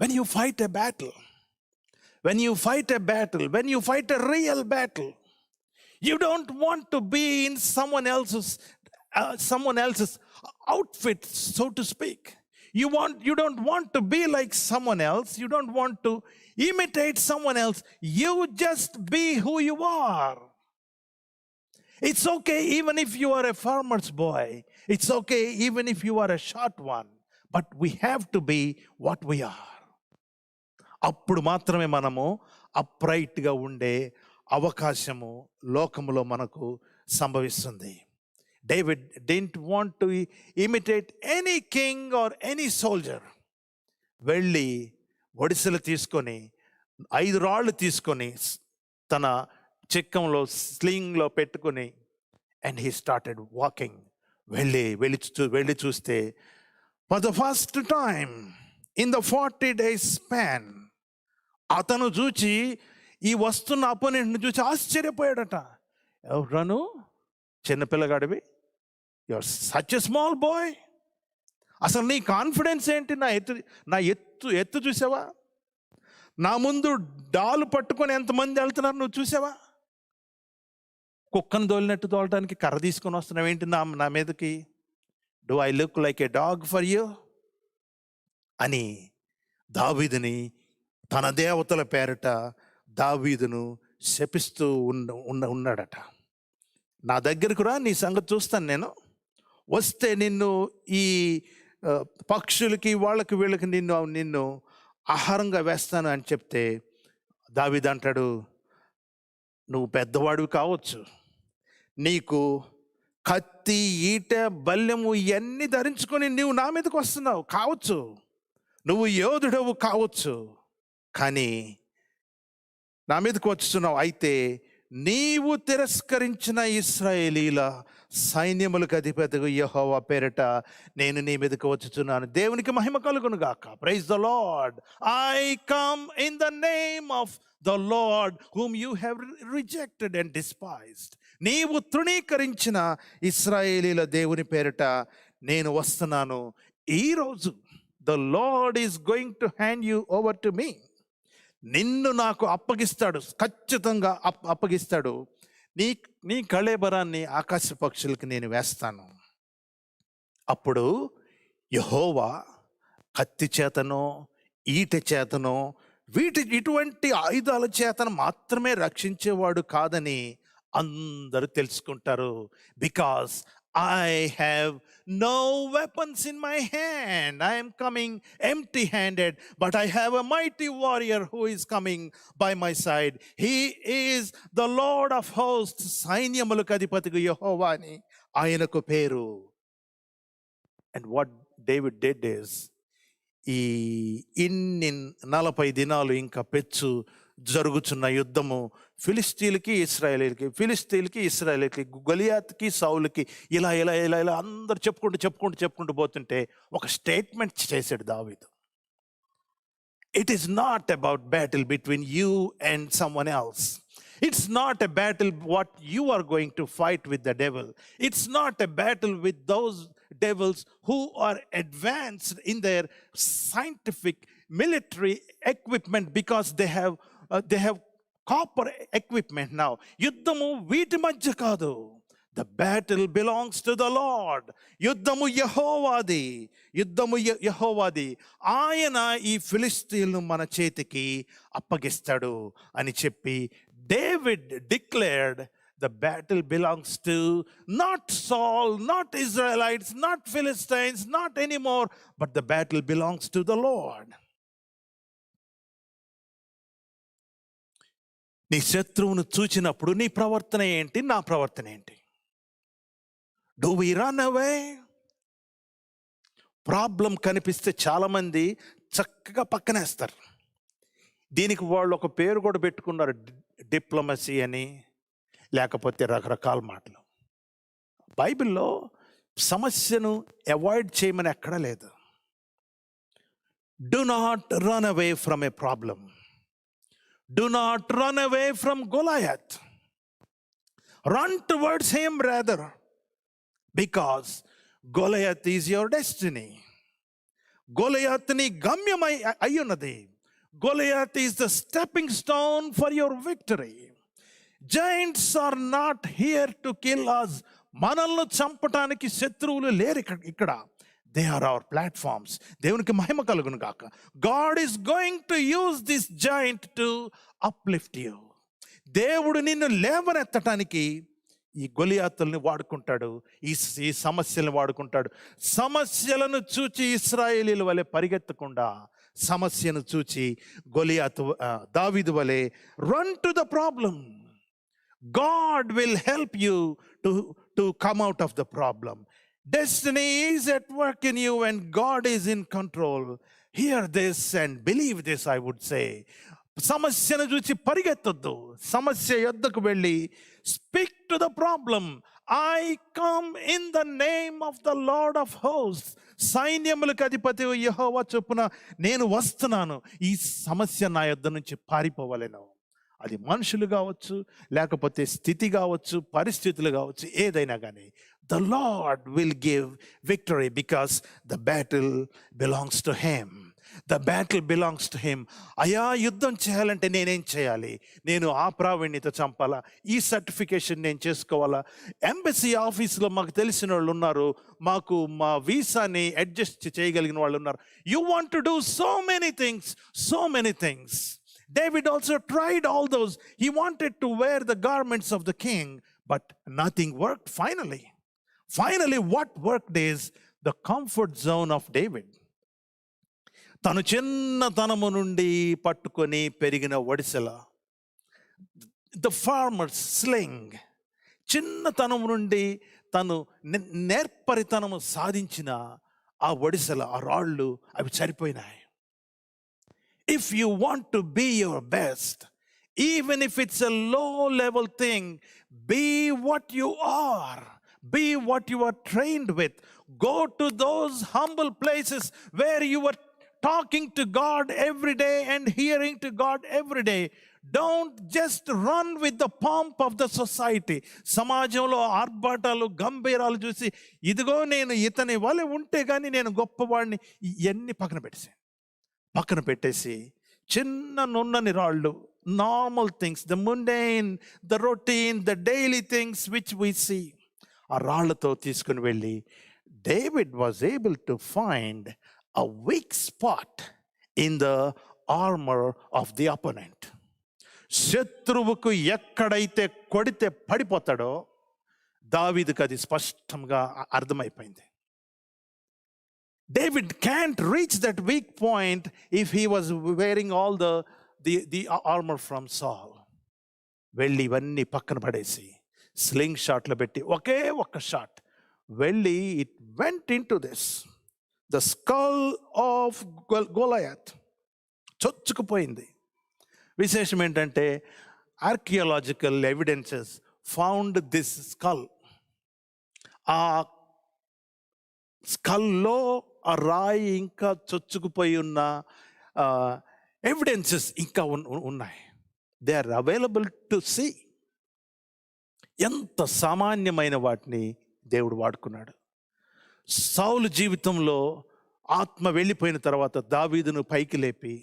When you fight a battle, when you fight a real battle, you don't want to be in someone else's outfit, so to speak. You don't want to be like someone else. You don't want to imitate someone else. You just be who you are. It's okay even if you are a farmer's boy. It's okay even if you are a short one. But we have to be what we are. అప్పుడు మాత్రమే మనము అప్రైట్గా ఉండే అవకాశము లోకములో మనకు సంభవిస్తుంది. David didn't want to imitate any king or any soldier. వెళ్ళి ఒడిసెలు తీసుకొని 5 రాళ్ళు తీసుకొని తన చిక్కంలో స్లింగ్లో పెట్టుకొని అండ్ హీ స్టార్టెడ్ వాకింగ్. వెళ్ళి చూస్తే for the first time in the 40 days span అతను చూచి, ఈ వస్తున్న అపోనెంట్ని చూసి ఆశ్చర్యపోయాడట. ఎవరను చిన్నపిల్లగాడివి, your such a small boy, అసలు నీ కాన్ఫిడెన్స్ ఏంటి? నా ఎత్తు చూసావా? నా ముందు డాలు పట్టుకొని ఎంతమంది వెళ్తున్నారు నువ్వు చూసావా? కుక్కను దోలినట్టు తోలటానికి కర్ర తీసుకొని వస్తున్నావు ఏంటి నా మీదకి? Do I look like A dog for you అని దావీదుని తన దేవతల పేరట దావీదును శపిస్తూ ఉన్నాడట. నా దగ్గరకు రా, నీ సంగతి చూస్తాను, నేను వస్తే నిన్ను ఈ పక్షులకి వాళ్ళకి వీళ్ళకి నిన్ను ఆహారంగా వేస్తాను అని చెప్తే దావీదు అంటాడు, నువ్వు పెద్దవాడివి కావచ్చు, నీకు కత్తి, ఈట, బల్లెము ఇవన్నీ ధరించుకొని నువ్వు నా మీదకి వస్తున్నావు కావచ్చు, నువ్వు యోధుడవు కావచ్చు, కానీ నా మీదకి వచ్చుతున్నావు. అయితే నీవు తిరస్కరించిన ఇశ్రాయేలీల సైన్యములకు అధిపతిగా యెహోవా పేరిట నేను నీ మీదకి వచ్చుచున్నాను. దేవునికి మహిమ కలుగును గాక. Praise the Lord. I come in the name of the Lord whom you have rejected and despised. నీవు తృణీకరించిన ఇశ్రాయేలీల దేవుని పేరిట నేను వస్తున్నాను. ఈరోజు the Lord is going to hand you over to me. నిన్ను నాకు అప్పగిస్తాడు, ఖచ్చితంగా అప్పగిస్తాడు. నీ కళేబరాన్ని ఆకాశ పక్షులకి నేను వేస్తాను. అప్పుడు యెహోవా కత్తి చేతనో ఈట చేతనో ఇటువంటి ఆయుధాల చేతను మాత్రమే రక్షించేవాడు కాదని అందరూ తెలుసుకుంటారు. Because I have no weapons in my hand. I am coming empty-handed, but I have a mighty warrior who is coming by my side. He is the Lord of hosts. సైన్యములకు అధిపతిగా యెహోవా అని ఆయనకు పేరు. And what David did is, ఈ ఇన్ని 40 దినాలు ఇంకా పెచ్చు జరుగుతున్న యుద్ధము ఫిలిస్తీన్లకి ఇశ్రాయేలీలకి, గొలియాత్కి సౌలుకి, ఇలా ఇలా ఇలా ఇలా అందరు చెప్పుకుంటూ పోతుంటే ఒక స్టేట్మెంట్ చేశాడు దావీదు. It is not about battle between you and someone else. It's not a battle what you are going to fight with the devil. It's not a battle with those devils who are advanced in their scientific military equipment because they have copper equipment now. యుద్ధము వీటి మధ్య కాదు. The battle belongs to the Lord. యుద్ధము యెహోవాది. ఆయన ఈ ఫిలిస్తీన్లు మన చేతికి అప్పగిస్తాడు అని చెప్పి David declared the battle belongs to not Saul, not Israelites, not Philistines, not anymore, but the battle belongs to the Lord. నీ శత్రువును చూచినప్పుడు నీ ప్రవర్తన ఏంటి, నా ప్రవర్తన ఏంటి? Do we run away? Problem కనిపిస్తే చాలామంది చక్కగా పక్కనేస్తారు. దీనికి వాళ్ళు ఒక పేరు కూడా పెట్టుకున్నారు, డిప్లొమసీ అని, లేకపోతే రకరకాల మాటలు. బైబిల్లో సమస్యను అవాయిడ్ చేయమని ఎక్కడా లేదు. Do not run away from a problem. Do not run away from Goliath. Run towards him rather, because Goliath is your destiny. Goliath ni గమ్యమై అయ్యున్నది. Goliath is the stepping stone for your victory. Giants are not here to kill us. మనల్ని చంపటానికి శత్రువులు లేరు ఇక్కడ. They are our platforms. దేవునికి మహిమ కలుగును గాక. God is going to use this giant to uplift you. దేవుడు నిన్ను లేవనెత్తటానికి ఈ గొలియాతుల్ని వాడుకుంటాడు, ఈ సమస్యలను వాడుకుంటాడు. సమస్యలను చూచి ఇశ్రాయేలీల వలె పరిగెత్తకుండా సమస్యను చూచి దావీదు వలె run to the problem. God will help you to come out of the problem. Destiny is at work in you and God is in control. Hear this and believe this, I would say. సమస్యను చూసి పరిగెత్తొద్దు. సమస్య యొద్దకు వెళ్ళి speak to the problem. I come in the name of the Lord of hosts. సైన్యములకు అధిపతి యెహోవా చొప్పున నేను వస్తున్నాను. ఈ సమస్య నా యొద్ద నుంచి పారిపోవలెను. అది మనుషులు కావచ్చు, లేకపోతే స్థితి కావచ్చు, పరిస్థితులు కావచ్చు, ఏదైనా కానీ the Lord will give victory because the battle belongs to him. The battle belongs to him. అయా యుద్ధం చేయాలంటే నేనేం చేయాలి? నేను ఆ ప్రావీణ్యత చంపాలా? ఈ సర్టిఫికేషన్ నేను చేసుకోవాలా? ఎంబసీ ఆఫీస్లో మాకు తెలిసిన వాళ్ళు ఉన్నారు, మాకు మా వీసాని అడ్జస్ట్ చేయగలిగిన వాళ్ళు ఉన్నారు. You want to do so many things. David also tried all those. He wanted to wear the garments of the king, but nothing worked finally. What worked is the comfort zone of David. తను చిన్నతనము నుండి పట్టుకొని పెరిగిన ఒడిసెల, the farmers sling, చిన్నతనం నుండి తను నేర్పరితనము సాధించిన ఆ ఒడిసెల, ఆ రాళ్ళు అవి సరిపోయినాయి. If you want to be your best, even if it's a low level thing, be what you are. Be what you are trained with. Go to those humble places where you are talking to God every day and hearing to God every day. Don't just run with the pomp of the society. సమాజంలో ఆర్భాటాలు గంభీరాలు చూసి ఇదిగో నేను ఇతని వలె ఉంటే కానీ నేను గొప్పవాడిని, ఇవన్నీ పక్కన పెట్టేసి చిన్న నున్నని రాళ్ళు, normal things, the mundane, the routine, the daily things which we see, ఆ రాళ్లతో తీసుకుని వెళ్ళి David was able to find a weak spot in the armour of the opponent. శత్రువుకు ఎక్కడైతే కొడితే పడిపోతాడో దావీదుకు అది స్పష్టంగా అర్థమైపోయింది. David can't reach that weak point if he was wearing all the armor from Saul. వెళ్ళి ఇవన్నీ పక్కన పడేసి స్లింగ్ షాట్లో పెట్టి ఒకే ఒక్క షాట్ వెళ్ళి it went in to this the skull of Goliath. చొచ్చుకుపోయింది. విశేషం ఏంటంటే archaeological evidences found this skull. ఆ స్కల్లో ఆ రాయి ఇంకా చొచ్చుకుపోయి ఉన్న ఎవిడెన్సెస్ ఇంకా ఉన్నాయి. They are available to see. ఎంత సామాన్యమైన వాటిని దేవుడు వాడుకున్నాడు. సౌలు జీవితంలో ఆత్మ వెళ్ళిపోయిన తర్వాత దావీదును పైకి లేపి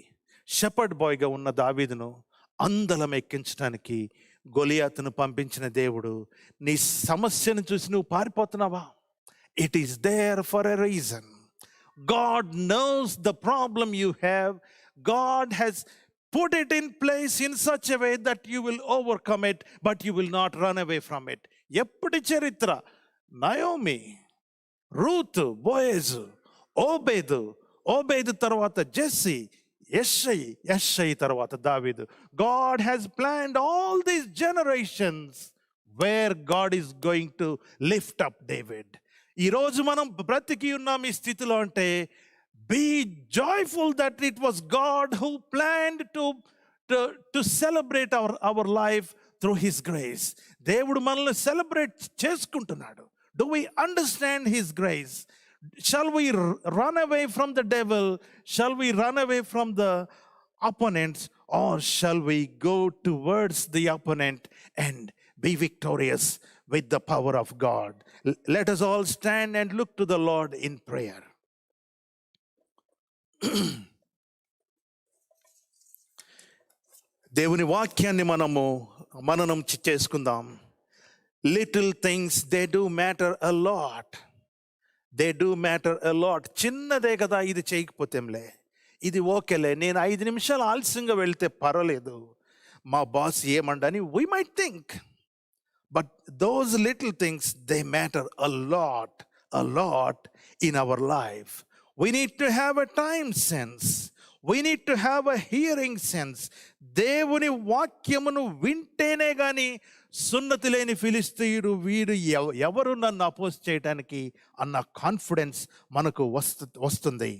షెపర్డ్ బాయ్గా ఉన్న దావీదును అందలం ఎక్కించడానికి గొలియాతును పంపించిన దేవుడు, నీ సమస్యను చూసి నువ్వు పారిపోతున్నావా? It is there for a reason. God knows the problem you have. God has put it in place in such a way that you will overcome it, but you will not run away from it. ఎప్పటి చరిత్ర? Naomi, Ruth, బోయేజు, Obed తర్వాత Jessie, యెషై తర్వాత దావీదు. God has planned all these generations where God is going to lift up David. ఈరోజు మనం బ్రతికి ఉన్నాం ఈ స్థితిలో అంటే be joyful that it was God who planned to celebrate our life through his grace. దేవుడు మనల్ని సెలబ్రేట్ చేసుకుంటున్నాడు. Do we understand his grace? Shall we run away from the devil? Shall we run away from the opponents, or shall we go towards the opponent and be victorious with the power of God? Let us all stand and look to the Lord in prayer. దేవుని వాక్యాన్ని మననం చేసుకుందాం. Little things, they do matter a lot. They do matter a lot. చిన్నదే కదా, ఇది చేయకపోతేంలే, ఇది ఓకేలే, నేను 5 నిమిషాలు ఆలస్యంగా వెళ్తే పర్వాలేదు, మా boss ఏమండని we might think. But those little things, they matter a lot in our life. We need to have a time sense. We need to have a hearing sense. దేవుని వాక్యమును వింటేనే కానీ సున్నతి లేని ఫిలిస్తీయుడు వీడు ఎవరు నన్ను అపోజ్ చేయడానికి అన్న కాన్ఫిడెన్స్ మనకు వస్తుంది.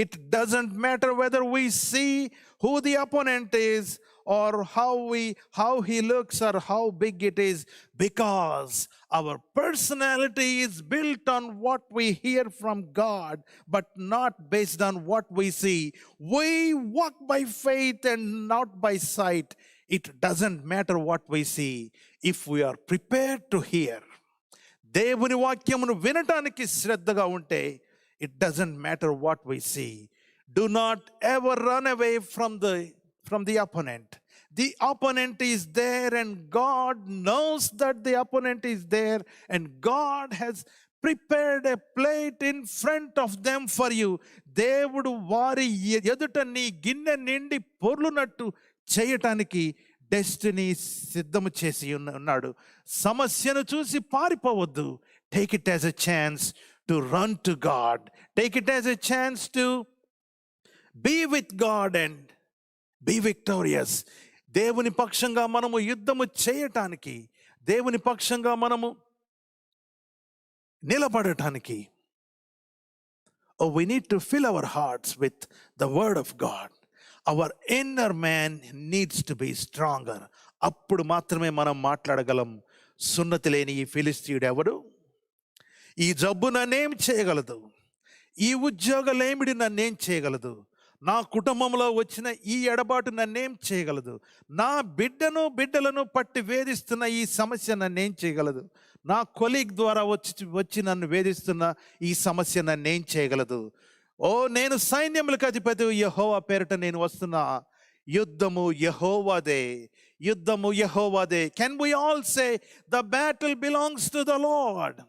It doesn't matter whether we see who the opponent is or how he looks or how big it is, because our personality is built on what we hear from God, but not based on what we see. We walk by faith and not by sight. It doesn't matter what we see if we are prepared to hear. దేవుని వాక్యమును వినటానికి శ్రద్ధగా ఉంటే it doesn't matter what we see. Do not ever run away from the opponent. The opponent is there and God knows that the opponent is there, and God has prepared a plate in front of them for you. దేవుడు వారి ఎదుట నీ గిన్నె నిండి పొర్లునట్టు చేయటానికి destiny సిద్ధము చేసి ఉన్నాడు. సమస్యను చూసి పారిపోవద్దు. Take it as a chance to run to God. Take it as a chance to be with God and be victorious. దేవుని పక్షంగా మనము యుద్ధము చేయటానికి, దేవుని పక్షంగా మనము నిలబడటానికి, we need to fill our hearts with the word of God. Our inner man needs to be stronger. అప్పుడు మాత్రమే మనం మాట్లాడగలం. సున్నతి లేని ఈ ఫిలిస్తీయుడు ఎవడు? ఈ జబ్బు నన్నేం చేయగలదు, ఈ ఉద్యోగలేమిడి నన్నేం చేయగలదు, నా కుటుంబంలో వచ్చిన ఈ ఎడబాటు నన్నేం చేయగలదు, నా బిడ్డలను పట్టి వేధిస్తున్న ఈ సమస్య నన్నేం చేయగలదు, నా కొలీగ్ ద్వారా వచ్చి నన్ను వేధిస్తున్న ఈ సమస్య నన్నేం చేయగలదు. ఓ నేను సైన్యములకు అధిపతి యెహోవా పేరిట నేను వస్తున్నా. యుద్ధము యెహోవాదే, యుద్ధము యెహోవాదే. Can we all say the battle belongs to the Lord?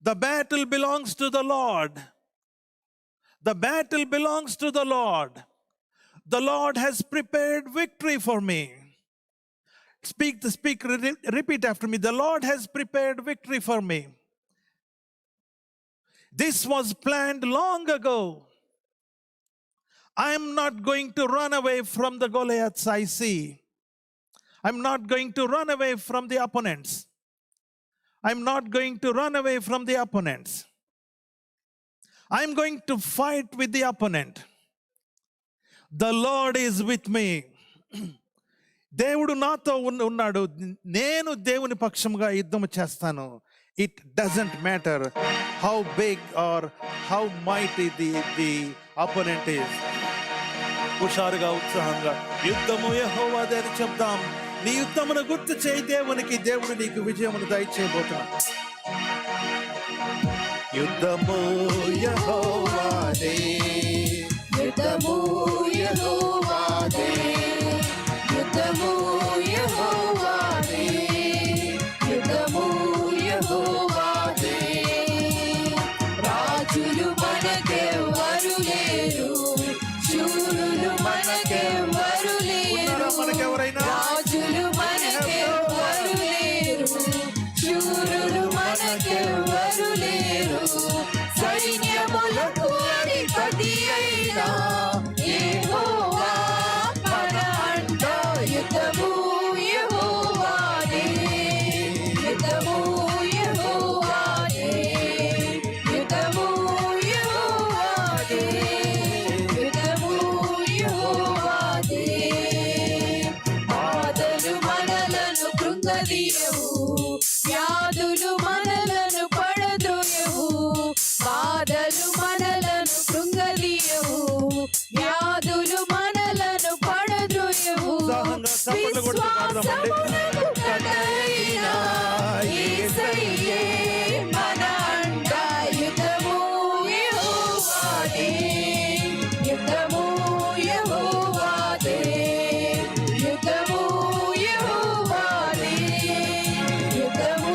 The battle belongs to the Lord. The battle belongs to the Lord. The Lord has prepared victory for me. Repeat after me. The Lord has prepared victory for me. This was planned long ago. I am not going to run away from the Goliaths I see. I'm not going to run away from the opponents. I'm not going to run away from the opponents. I'm going to fight with the opponent. The Lord is with me. దేవుడు నాతో ఉన్నాడు. నేను దేవుని పక్షముగా యుద్ధము చేస్తాను. It doesn't matter how big or how mighty the opponent is. హుషారుగా, ఉత్సాహంగా యుద్ధము యెహోవాదే అని చెప్దాం. నీ యుద్ధమును గుర్తు చేయి దేవునికి. దేవుడు నీకు విజయమును దయచేయబోతున్నాడు. యుద్ధము యెహోవాదే, యుద్ధము యెహోవాదే, యుద్ధము యెహోవాదే, యుద్ధము యెహోవాదే. రాజులు మనకెవ్వరు లేరు, శూరులు మనకెవ్వరు లేరు. మనకెవరైనా రాజులు మనకెవ్వరు లేరు, శూరులు మనకెవ్వరు లేరు. సైన్యములకు అధిపతి అయిన యెహోవా మన అండ. యుద్ధము యెహోవాదే, యుద్ధము యెహోవాదే, యుద్ధము యెహోవాదే, యుద్ధము యెహోవాదే. బాధలు మనలను కృంగదీయవు, వ్యాధులు మనలను పడద్రోయవు. బాధలు మనలను కృంగదీయవు, వ్యాధులు మనలను పడద్రోయవు. విశ్వాసమునకు కర్తయైన యేసయ్యే మన అండ. యుద్ధము యెహోవాదే, యుద్ధము యెహోవాదే, యుద్ధము యెహోవాదే, యుద్ధము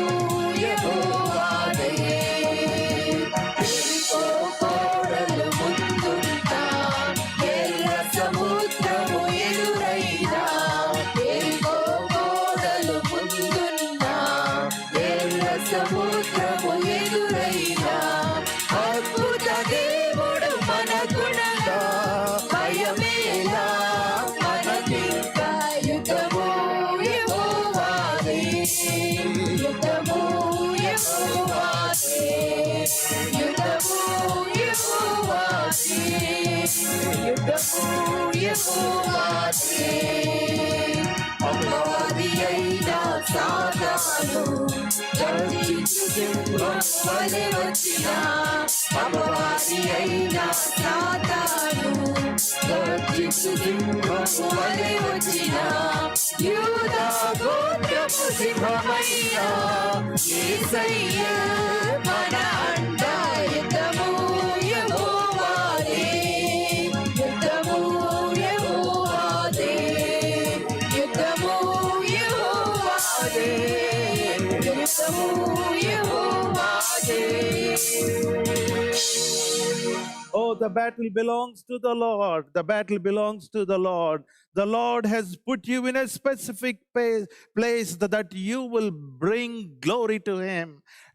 యెహోవాదే. ఎరికో కోటలు ముందుంటా, ఎర్ర సముద్రము ఎదురైనా. ఎరికో కోటలు ముందున్నా, ఎర్ర సముద్రము ఎదురైనా. అద్భుత దేవుడు మనకునగా, భయమేలా మనకింకా. యుద్ధము యెహోవాదే, యుద్ధము యెహోవాదే, యుద్ధము యెహోవాదే, యుద్ధము యెహోవాదే. అపవాది అయిన సాతాను గర్జించు సింహం వలె వచ్చినా. అపవాది అయిన సాతాను గర్జించు సింహం వలె వచ్చినా. యూదా గోత్రపు సింహమైన యేసయ్యే మన అండ. యుద్ధము యెహోవాదే, యుద్ధము యెహోవాదే, యుద్ధము యెహోవాదే, యుద్ధము యెహోవాదే. Oh, the battle belongs to the Lord. The battle belongs to the Lord. The Lord has put you in a specific place that you will bring glory to Him.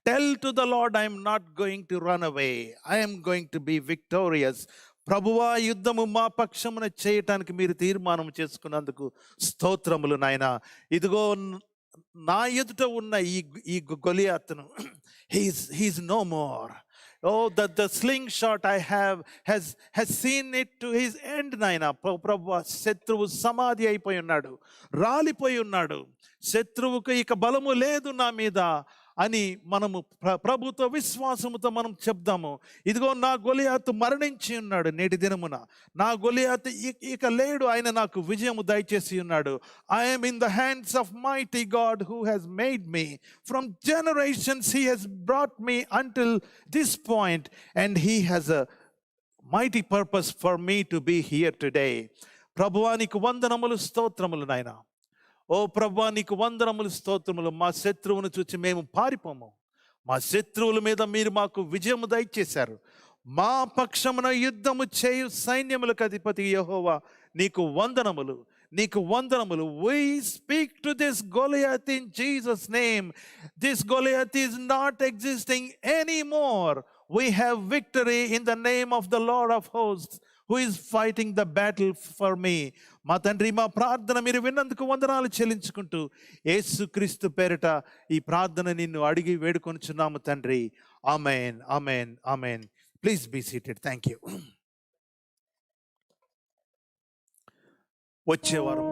Tell to the Lord, I am not going to run away. I am going to be victorious. ప్రభువా, యుద్ధము మా పక్షమున చేయటానికి మీరు తీర్మానం చేసుకున్నందుకు స్తోత్రములు నాయన. ఇదిగో నా ఎదుట ఉన్న ఈ గొలియాతును, he's no more. Oh, the slingshot I have has seen it to his end, నాయన. ప్రభువా, శత్రువు సమాధి అయిపోయి ఉన్నాడు, రాలిపోయి ఉన్నాడు. శత్రువుకు ఇక బలము లేదు నా మీద. అని మనము ప్రభుత్వ విశ్వాసముతో మనం చెప్దాము. ఇదిగో నా గొలియాతు మరణించి ఉన్నాడు నేటి దినమున, నా గొలియాతు ఇక లేడు, ఆయన నాకు విజయము దయచేసి ఉన్నాడు. I'm in the hands of mighty God who has made me. From generations he has brought me until this point and he has a mighty purpose for me to be here today. ప్రభువా నీకు వందనములు, స్తోత్రములు నాయన. ఓ ప్రభువా నీకు వందనములు, స్తోత్రములు. మా శత్రువును చూచి మేము పారిపోము. మా శత్రువుల మీద మీరు మాకు విజయము దయచేశారు. మా పక్షమున యుద్ధము చేయు సైన్యములకు అధిపతి యెహోవా నీకు వందనములు, నీకు వందనములు. We speak to this Goliath in Jesus' name. This Goliath is not existing anymore. We have victory in the name of the Lord of hosts who is fighting the battle for me. మా తండ్రి, మా ప్రార్థన మీరు విన్నందుకు వందనాలు చెల్లించుకుంటూ యేసుక్రీస్తు పేరిట ఈ ప్రార్థన నిన్ను అడిగి వేడుకొనుచున్నాము తండ్రి. ఆమేన్, ఆమేన్, ఆమేన్. Please be seated. Thank you. వచ్చే వారం